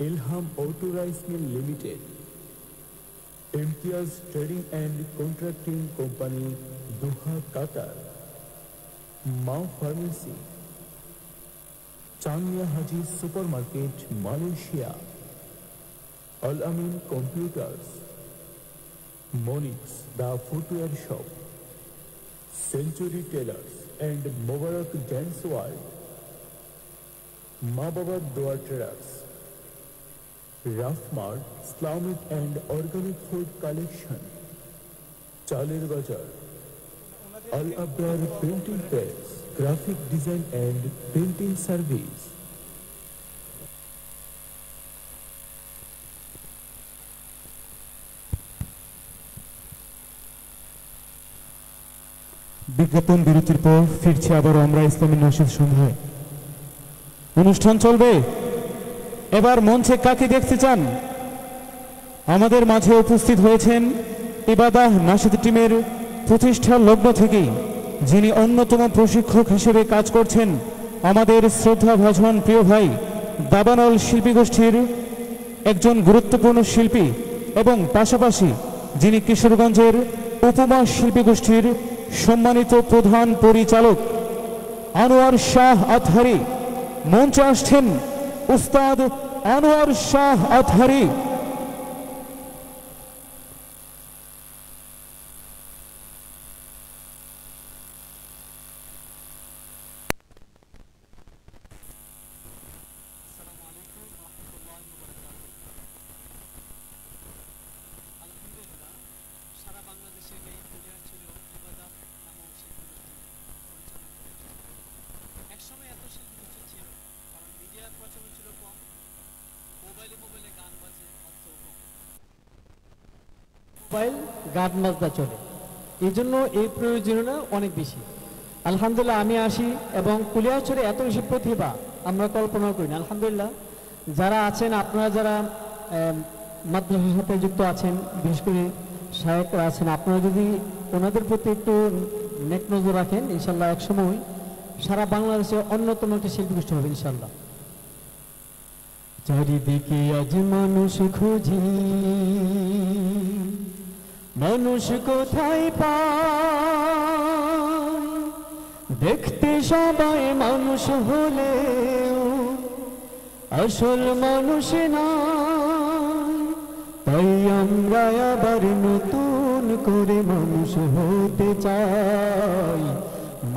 Ilham Auto Rice Mill Limited, Imtiaz Trading and Contracting Company, Doha, Qatar, Mao Pharmacy, Chania Haji Supermarket, Malaysia, Al Amin Computers, Monix, the footwear shop, Century Tailors and Mubarak Gents World, Mababa Doa Traders, Rafmart, Islamic and Organic Food Collection, Chalir Bazar, Al Abrar Printing Press, Graphic Design and Printing Service, বিজ্ঞাপন বিরতির পর ফিরছি আবারও আমরা ইসলামী নাশিদ সন্ধ্যায়। অনুষ্ঠান চলবে। এবার মঞ্চে কাকে দেখতে চান? আমাদের মাঝে উপস্থিত হয়েছেন ইবাদাহ নাশিদ টিমের প্রতিষ্ঠার লগ্ন থেকেই যিনি অন্যতম প্রশিক্ষক হিসেবে কাজ করছেন, আমাদের শ্রদ্ধাভাজন প্রিয় ভাই দাবানল শিল্পী গোষ্ঠীর একজন গুরুত্বপূর্ণ শিল্পী এবং পাশাপাশি যিনি কিশোরগঞ্জের উপমা শিল্পী গোষ্ঠীর সম্মানিত প্রধান পরিচালক আনোয়ার শাহ আতহারি। মঞ্চে আসছেন উস্তাদ আনোয়ার শাহ আতহারি। মোবাইল গান বাজনা চলে, এই জন্য এই প্রয়োজনীয়তা অনেক বেশি। আলহামদুলিল্লাহ আমি আসি এবং কুলিয়ারচরে এত বেশি প্রতিভা আমরা কল্পনা করি না। আলহামদুলিল্লাহ যারা আছেন, আপনারা যারা মাদ্রাসার সাথে যুক্ত আছেন, বিশেষ করে শায়েখরা আছেন, আপনারা যদি ওনাদের প্রতি একটু নেক নজর রাখেন, ইনশাল্লাহ একসময় সারা বাংলাদেশে অন্যতম একটি শিল্পী গোষ্ঠী হবে ইনশাল্লাহ। চারিদিকে আজ মানুষ খুঁজি, মানুষ কোথায় পায়? দেখতে সবাই মানুষ হলেও আসল মানুষ না। তাই আমরা আবার নতুন করে মানুষ হতে চাই,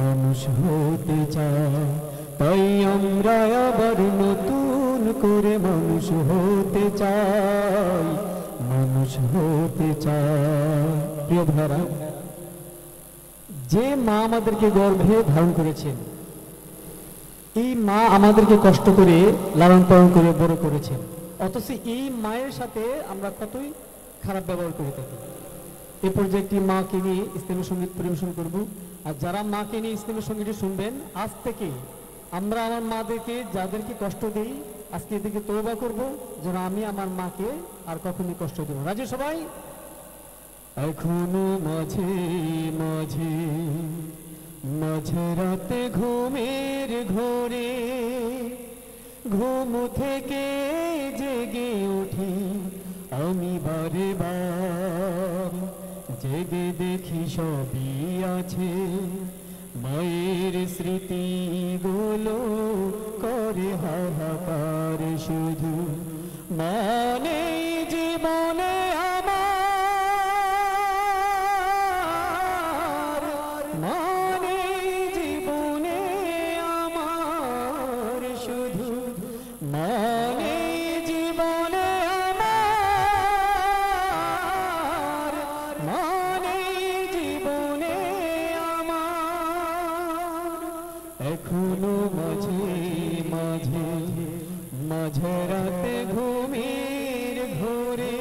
মানুষ হতে চাই। তাই আমরা আবার নতুন করে মানুষ হতে চাই, মানুষ হতে চাই। প্রিয় ভাইরা, যে মা আমাদেরকে গর্ভে ধারণ করেছেন, এই মা আমাদেরকে কষ্ট করে লালন পালন করে বড় করেছেন, অথচ এই মায়ের সাথে আমরা কতই খারাপ ব্যবহার করে থাকি। এই পর্যায়ে একটি মাকে নিয়ে ইসলামী সঙ্গীত পরিবেশন করব। আর যারা মাকে নিয়ে ইসলামী সঙ্গীত শুনবেন, আজ থেকে আমরা আমার মাদেরকে যাদেরকে কষ্ট দিই, আজকে এদিকে তওবা করব যেন আমি আমার মাকে আর কখনোই কষ্ট দেব। রাজি সবাই? এখনো মাঝে মাঝে মাঝে রাতে ঘুমের ঘোরে ঘুম থেকে জেগে উঠি আমি বারে বার, জেগে দেখি সবই আছে, মায়ের স্মৃতিগুলো করে হাহাকার শুধু। মানে জীবনে আমার, মানে জীবনে আমার শুধু, মানে জীবনে আমার, মানে জীবনে আমার। এখনো মাঝে মাঝে মাঝে রাতে ঘুমের ঘোরে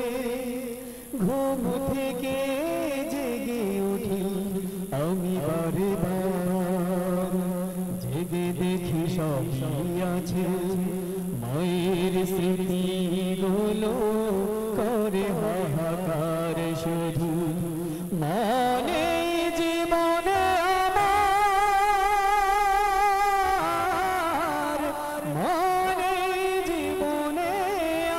ঘুম থেকে জেগে উঠি আমি বারে বার, জেগে দেখি সবই আছে, মায়ের স্মৃতিগুলো করে হাহাকার শুধু। মানে জীবনে আমার, মানে জীবনে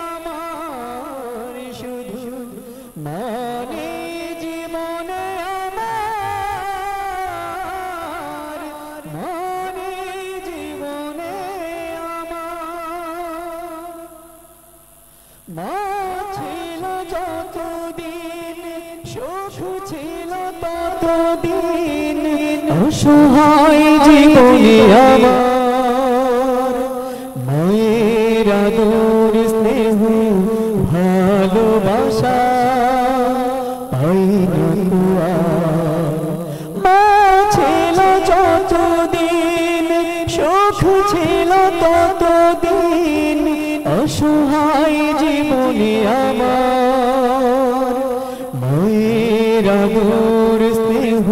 আমার শুধু, মানে জীবনে আমার, মানে জীবনে আমার। মা ছিল যতদিন, সুখ ছিল ততদিন, অসহায় জীবনে আমার মায়ের আদর স্নেহ ভালোবাসা পাই না তো আর। মা ছিল যতদিন, সুখ ছিল ততদিন, অসহায় জীবনে আমার মায়ের আদর স্নেহ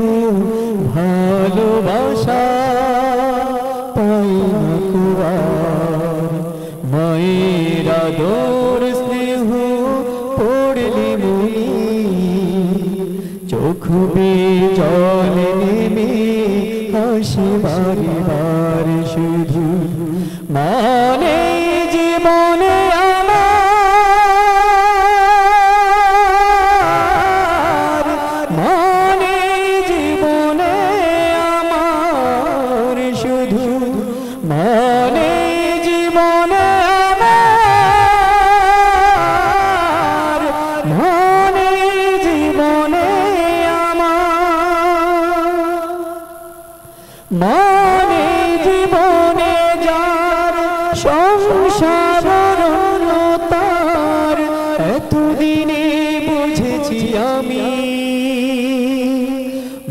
ভালোবাসা ভালোবাসা পাই না কুয়ার মায়ের আদর স্নেহ পড়লে মনি চোখ বেয়ে জল নেমে হাসি বারে বারে শুধু মানে জীবনে আমার মানে জীবনে আমার শুধু মানে জীবনে আমার মানে জীবনে আমার মানে জীবনে যার সংসার তার এতদিনে বুঝেছি আমি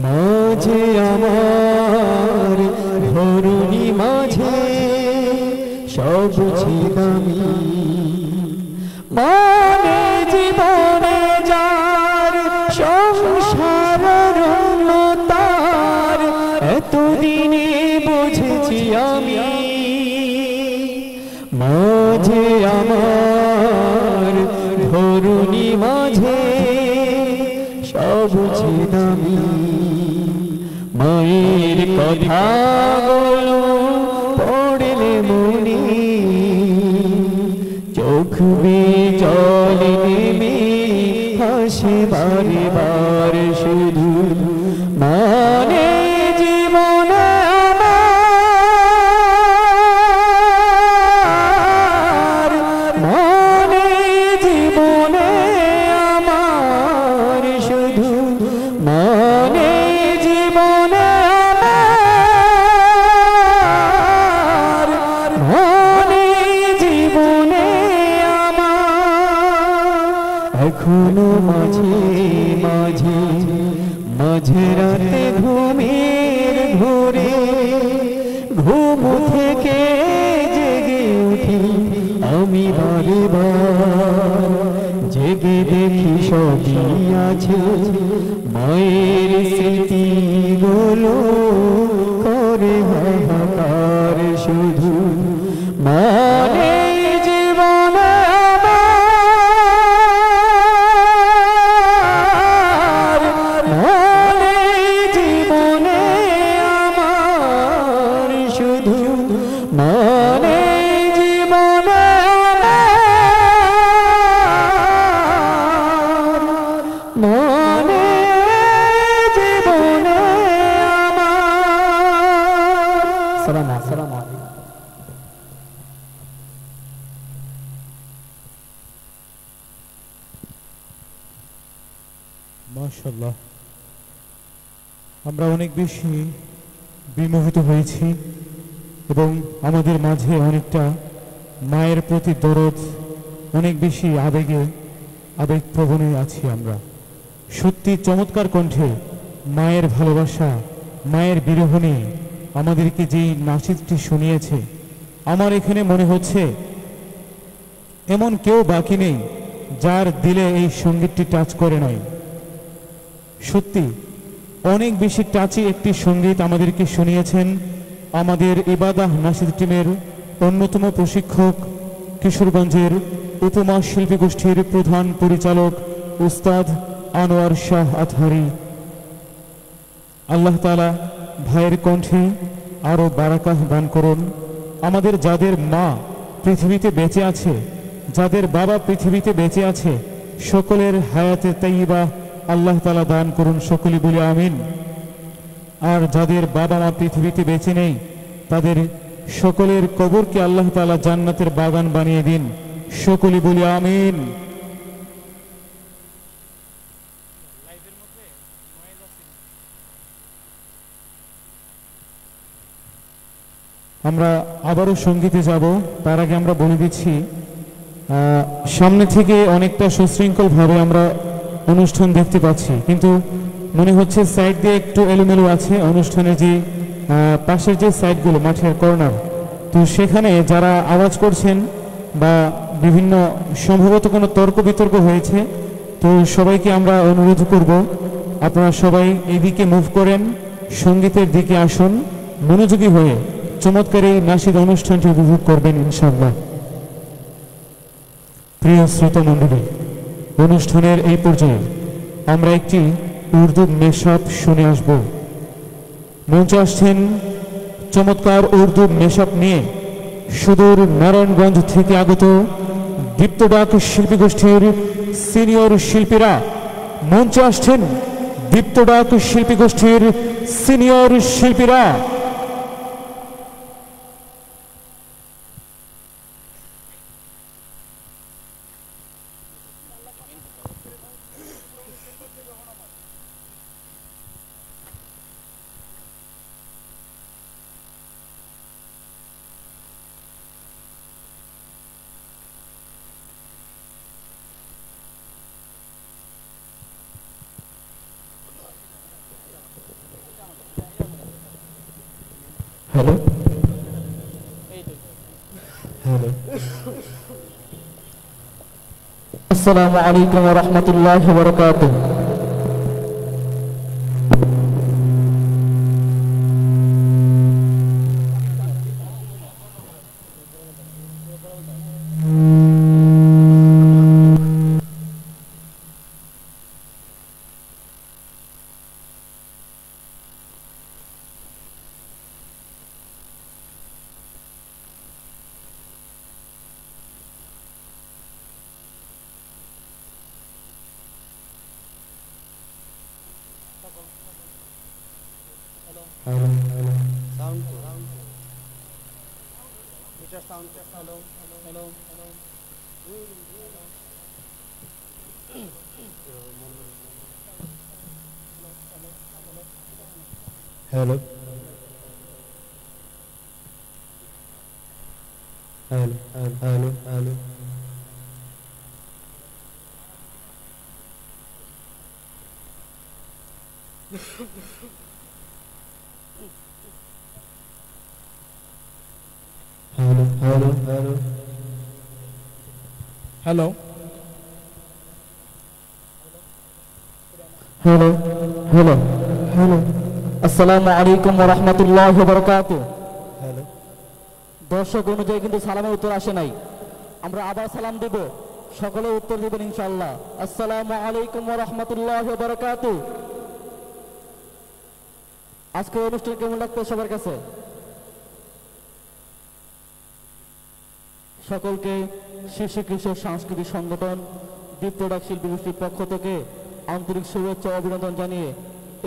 মাঝে আমার ধরুনি মাঝে সব ছিলামি মানে জীবনে যার সংসার তার এতদিনে বুঝেছি আমি মাঝে আমার ধরুনি মাঝে সব ছিলামি মায়ের কথাগুলো পড়লে মনি চোখ বেয়ে জল নেমে হাসি বারে বারে শুধু মানে জীবনে আমার মানে জীবনে আমার শুধু মানে জীবনে আমার মানে জীবনে আমার এখনো মাঝে মাঝে মাঝে রাতে ঘুমের ঘোরে ঘুম থেকে জেগে উঠি আমি বারে বার জেগে দেখি সবই আছে মায়ের স্মৃতিগুলো করে হাহাকার শুধু মানে জীবনে আমার মানে জীবনে আমার শুধু মানে জীবনে আমার মানে জীবনে আমার সালাম আলাইকুম। মাশাআল্লাহ, আমরা অনেক বেশি বিমোহিত হয়েছি এবং আমাদের মাঝে অনেকটা মায়ের প্রতি দরদ, অনেক বেশি আবেগপ্রবণে আছি আমরা। সত্যি চমৎকার কণ্ঠে মায়ের ভালোবাসা, মায়ের বিরহ নিয়ে আমাদেরকে যেই নাচিশটি শুনিয়েছে, আমার এখানে মনে হচ্ছে এমন কেউ বাকি নেই যার দিলে এই সঙ্গীতটি টাচ করে নাই। সত্যি অনেক বেশি টাচি একটি সঙ্গীত আমাদেরকে শুনিয়েছেন আমাদের ইবাদাহ নাশিদ টিমের অন্যতম প্রশিক্ষক, কিশোরগঞ্জের উপমা শিল্পী গোষ্ঠীর প্রধান পরিচালক উস্তাদ আনোয়ার শাহ আতহারি। আল্লাহ তাআলা ভাইয়ের কণ্ঠে আরও বারাকাহ দান করুন। আমাদের যাদের মা পৃথিবীতে বেঁচে আছে, যাদের বাবা পৃথিবীতে বেঁচে আছে, সকলের হায়াতে তাইয়্যিবা আল্লাহ তাআলা দান করুন, সকলে বলি আমিন। আর যাদের বাবা মা পৃথিবীতে বেঁচে নেই, তাদের সকলের কবরকে আল্লাহ তাআলা জান্নাতের বাগান বানিয়ে দিন, সকলে বলি আমিন। আমরা আবারও সঙ্গীতে যাব, তার আগে আমরা বলে দিচ্ছি সামনে থেকে অনেকটা সুশৃঙ্খলভাবে আমরা অনুষ্ঠান দেখতে পাচ্ছি, কিন্তু মনে হচ্ছে সাইড দিয়ে একটু এলোমেলো আছে অনুষ্ঠানের যে পাশের যে সাইডগুলো, মাঠের কর্নার, তো সেখানে যারা আওয়াজ করছেন বা বিভিন্ন সম্ভবত কোনো তর্ক বিতর্ক হয়েছে, তো সবাইকে আমরা অনুরোধ করব আপনারা সবাই এইদিকে মুভ করেন সঙ্গীতের দিকে আসুন, মনোযোগী হয়ে চমৎকার এই নাশিদ অনুষ্ঠানটি উপভোগ করবেন ইনশাআল্লাহ। প্রিয় শ্রোতা মণ্ডলী, অনুষ্ঠানের এই পর্যায়ে আমরা একটি উর্দু মেশআপ শুনে আসব। মঞ্চে আসছেন চমৎকার উর্দু মেশআপ নিয়ে সুদূর নারায়ণগঞ্জ থেকে আগত দীপ্তডাক শিল্পী গোষ্ঠীর সিনিয়র শিল্পীরা। মঞ্চে আসছেন দীপ্তডাক শিল্পী গোষ্ঠীর সিনিয়র শিল্পীরা। হ্যালো হ্যালো আসসালামু আলাইকুম ওয়া রাহমাতুল্লাহি ওয়া বারাকাতুহু। Hello hello hello hello hello hello hello hello hello hello hello আসসালামু আলাইকুম ওয়া রাহমাতুল্লাহি ওয়া বারাকাতুহু। हेलो দর্শক অনুযায়ী কিন্তু সালামের উত্তর আসে নাই, আমরা আবার সালাম দেব, সকলে উত্তর দিবেন ইনশাআল্লাহ। আসসালামু আলাইকুম ওয়া রাহমাতুল্লাহি ওয়া বারাকাতুহু। আজকের অনুষ্ঠান কেমন লাগবে সবার কাছে? সকলকে শিশু কিশোর সাংস্কৃতিক সংগঠন দীপ্তডাক শিল্পী গোষ্ঠীর পক্ষ থেকে আন্তরিক শুভেচ্ছা ও অভিনন্দন জানিয়ে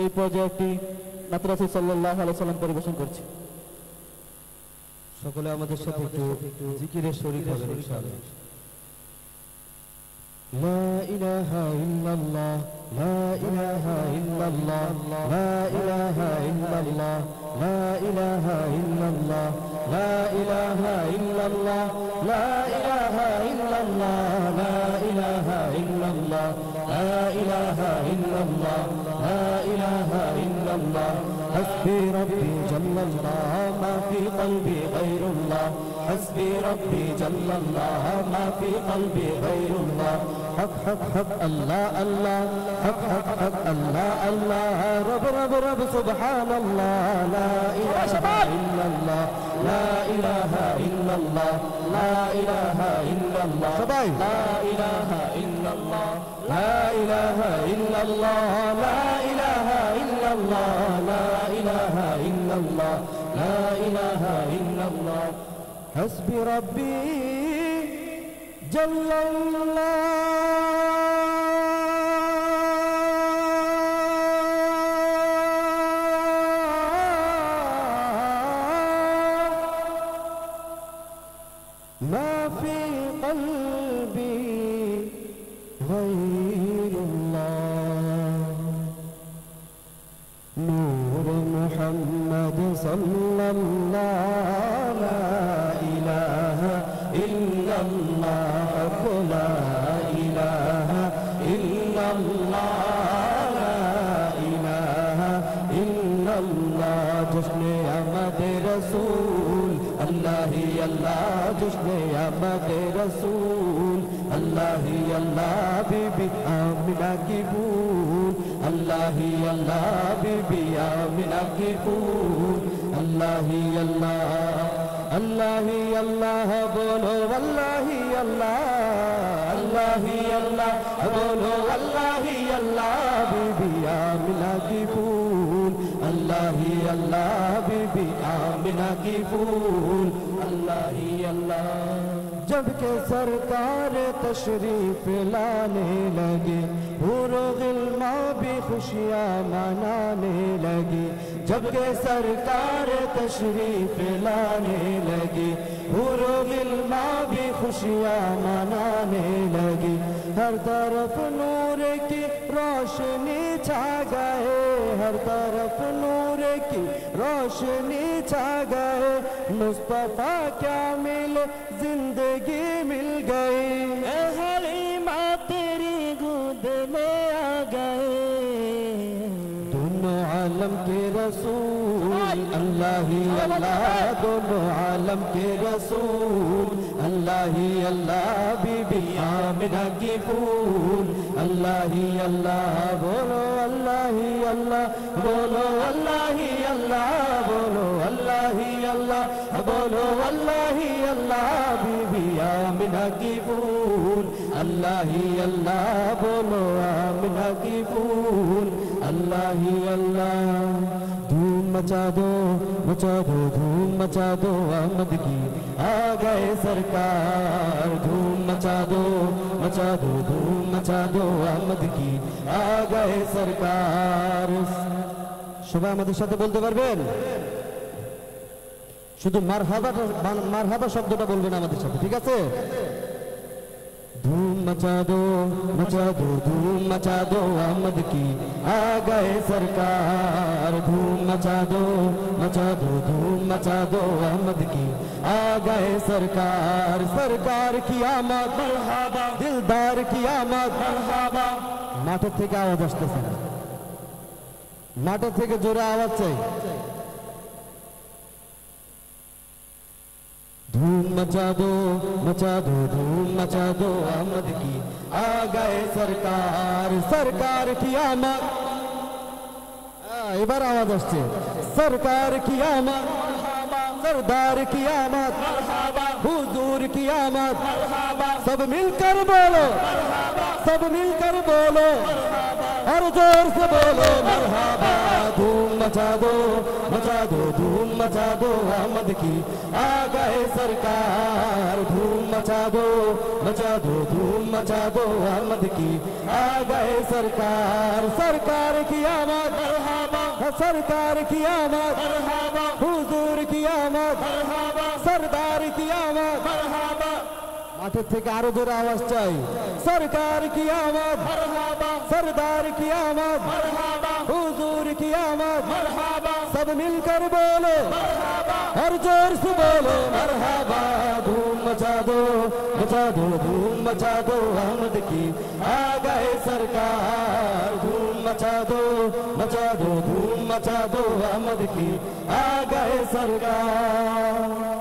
এই পর্যায়ে একটি নাত রাসূল সাল্লাল্লাহু আলাইহি ওয়াসাল্লাম পরিবেশন করছি। সকলে আমাদের সাথে একটু জিকিরে শরীক হবেন ইনশাআল্লাহ। লা ইলাহা ইল্লাল্লাহ লা ইলাহা ইল্লাল্লাহ লা ইলাহা ইল্লাল্লাহ লা ইলাহা ইল্লাল্লাহ লা ইলাহা ইল্লাল্লাহ লা ইলাহা ইল্লাল্লাহ লা ইলাহা ইল্লাল্লাহ লা ইলাহা ইল্লাল্লাহ লা ইলাহা ইল্লাল্লাহ حسبي ربي جل الله ما في قلبي غير الله حسبي ربي جل الله ما في قلبي غير الله حق حق حق الله الله حق حق حق الله الله رب رب رب سبحان الله لا إله إلا الله لا إله إلا الله لا إله إلا الله لا إله إلا الله لا إله إلا الله لا إله إلا الله لا إله إلا الله لا إله إلا الله حسبي ربي جل الله ما في قلبي غير الله نور محمد صلى الله لا إله إلا الله لا إله إلا الله لا إله إلا الله جشن أحمد رسول الله الله جشن أحمد رسول الله الله بيبي آمنا کی بول अल्लाह ही अल्लाह बीबी आमिना की फूल अल्लाह ही अल्लाह अल्लाह ही अल्लाह बोलो अल्लाह ही अल्लाह अल्लाह ही अल्लाह बोलो अल्लाह ही अल्लाह बीबी आमिना की फूल अल्लाह ही अल्लाह बीबी आमिना की फूल अल्लाह ही अल्लाह जब के सरकार तशरीफ लाने लगे हूरो गिल्मा भी खुशियाँ मनाने लगी जब के सरकार तशरीफ लाने लगी हूरो गिल्मा भी खुशियाँ मनाने लगी हर तरफ नूर की रोशनी छा गए हर तरफ नूर की रोशनी छा गए मुस्तफा क्या मिले जिंदगी मिल गई ए हलीमा तेरी गोद में आ गए दोनों आलम के रसूल अल्लाह ही अल्लाह दोनों आलम के रसूल अल्लाह ही अल्लाह बीबी आमिना की फूल अल्लाह ही अल्लाह बोलो अल्लाह ही अल्लाह बोलो अल्लाह ही अल्लाह बोलो अल्लाह ही अल्लाह बोलो अल्लाह ही अल्लाह बीबी आमिना की फूल अल्लाह ही अल्लाह बोलो आमिना की फूल अल्लाह ही अल्लाह धूम मचा दो धूम मचा दो अहमद की आ गए सरकार धूम मचा दो धूम मचा दो अहमद की आ गए सरकार সবাই আমাদের সাথে বলতে পারবেন শুধু মারহাবা শব্দটা বলবেন আমাদের সাথে ঠিক আছে धूम मचा दो धूम मचा दो अहमद की आ गए सरकार धूम मचा दो धूम मचा दो अहमद की आ गए सरकार सरकार की आमद मरहबा दिलदार की आमद मरहबा माठेर থেকে आवाज আসতেছে না माठेर থেকে জোরে आवाज চাই धूम मचा दो धूम मचा दो अहमद की आ गए सरकार की आमद এবার आवाज আসছে सरकार की आमद सरदार की आमद हुजूर की आमद सब मिलकर बोलो और जोर से बोलो मरहबा धूम मचा दो धूम मचा दो अहमद की आ गए सरकार धूम मचा दो धूम मचा दो अहमद की आ गए सरकार की आमद मरहबा सरकार की आमद मरहबा हुजूर की आमद मरहबा सरदार की आमद मरहबा माठेर থেকে আরো জোরে आवाज চাই सरकार की आमद मरहबा सरदार की आमद मरहबा हुजूर की आमद मरहबा सब मिलकर बोलो मरहबा और जोर से बोलो मरहबा धूम मचा दो धूम मचा दो अहमद की आ गए सरकार धूम मचा दो धूम मचा दो अहमद की आ गए सरकार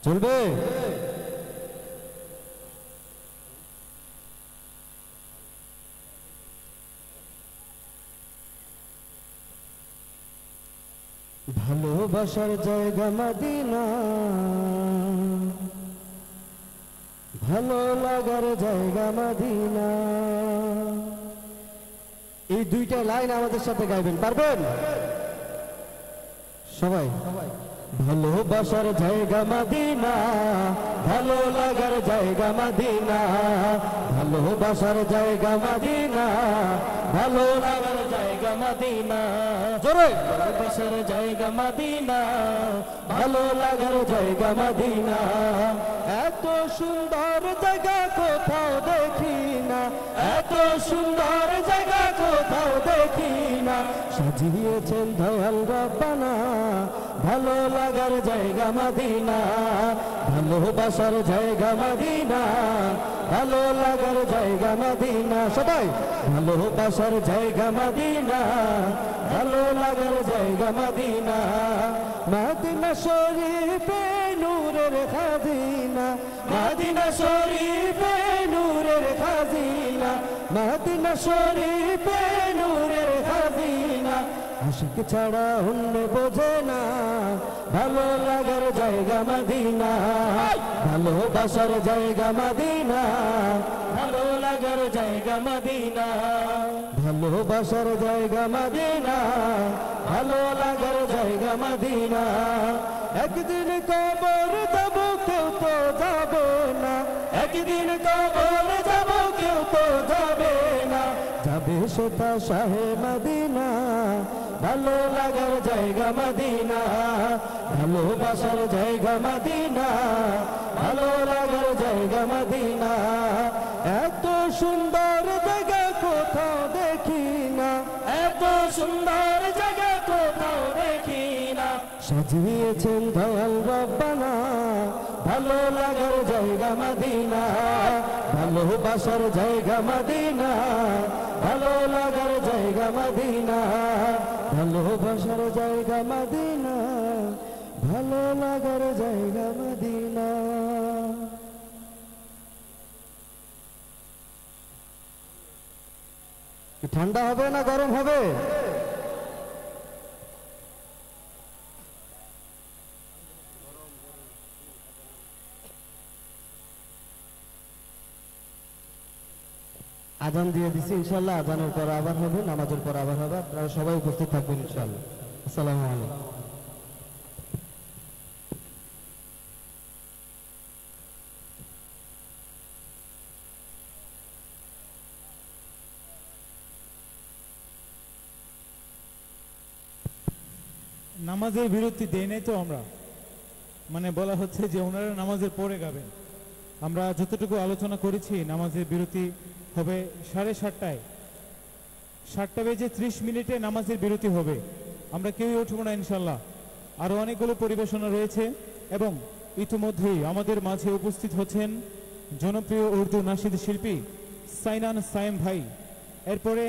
चलबे ভালোবাসার জায়গা মদিনা ভালো লাগার জায়গা মদিনা এই দুইটা লাইন আমাদের সাথে গাইবেন পারবেন সবাই ভালোবাসার জায়গা মদিনা ভালো লাগার জায়গা মদিনা ভালোবাসার জায়গা মদিনা ভালো লাগার জায়গা মদিনা জোরে ভালোবাসার জায়গা মদিনা ভালো লাগার জায়গা মদিনা এত সুন্দর জায়গা কোথাও দেখি না এত সুন্দর জায়গা কোথাও দেখি না সাজিয়েছেন দয়াল রব্বানা ভালো লাগার জায়গা মদিনা ভালোবাসার জায়গা মদিনা ভালো লাগার জায়গা মদিনা সবাই ভালোবাসার জায়গা মদিনা ভালো লাগার জায়গা মদিনা মদিনা শরীফে নূরের খাজিনা মদিনা শরীফে নূরের খাজিনা মাদিনা শরীফে নূরের খাজিনা আশিক ছাড়া অন্য বোঝে না ভালো লাগার জায়গা মদিনা ভালোবাসার জায়গা মদিনা ভালো লাগার জায়গা মদিনা ভালোবাসার জায়গা মদিনা ভালো লাগার জায়গা মদিনা একদিন কবর যাব কেউ তো যাবে না একদিন কবর যাব কেউ তো যাবে না যাবে সেটা শাহে মদিনা ভালো লাগার জায়গা মদিনা ভালোবাসার জায়গা মদিনা ভালো লাগার জায়গা মদিনা এত সুন্দর জায়গা কোথাও দেখি না এত সুন্দর জায়গা কোথাও দেখি না সাজিয়েছেন দয়াল রব্বানা ভালো লাগার জায়গা মদিনা ভালোবাসার জায়গা মদিনা ভালো লাগার জায়গা মদিনা ভালোবাসার জায়গা মদিনা ভালো লাগার জায়গা মদিনা ঠান্ডা হবে না গরম হবে আজান দিয়ে দিছি ইনশাআল্লাহ আজানের পর আবার হবে নামাজের পর আবার হবে আপনারা সবাই উপস্থিত থাকবেন ইনশাআল্লাহ আসসালামু আলাইকুম নামাজের বিরতি দেই নাই তো আমরা মানে বলা হচ্ছে যে ওনারা নামাজের পরে গাবেন আমরা যতটুকু আলোচনা করেছি নামাজের বিরতি হবে 7:30টায় 7:30 নামাজের বিরতি হবে আমরা কেউই উঠবো না ইনশাল্লাহ আরো অনেকগুলো পরিবেশনা রয়েছে এবং ইতিমধ্যেই আমাদের মাঝে উপস্থিত হচ্ছেন জনপ্রিয় উর্দু নাশিদ শিল্পী সাইনান সায়েম ভাই এরপরে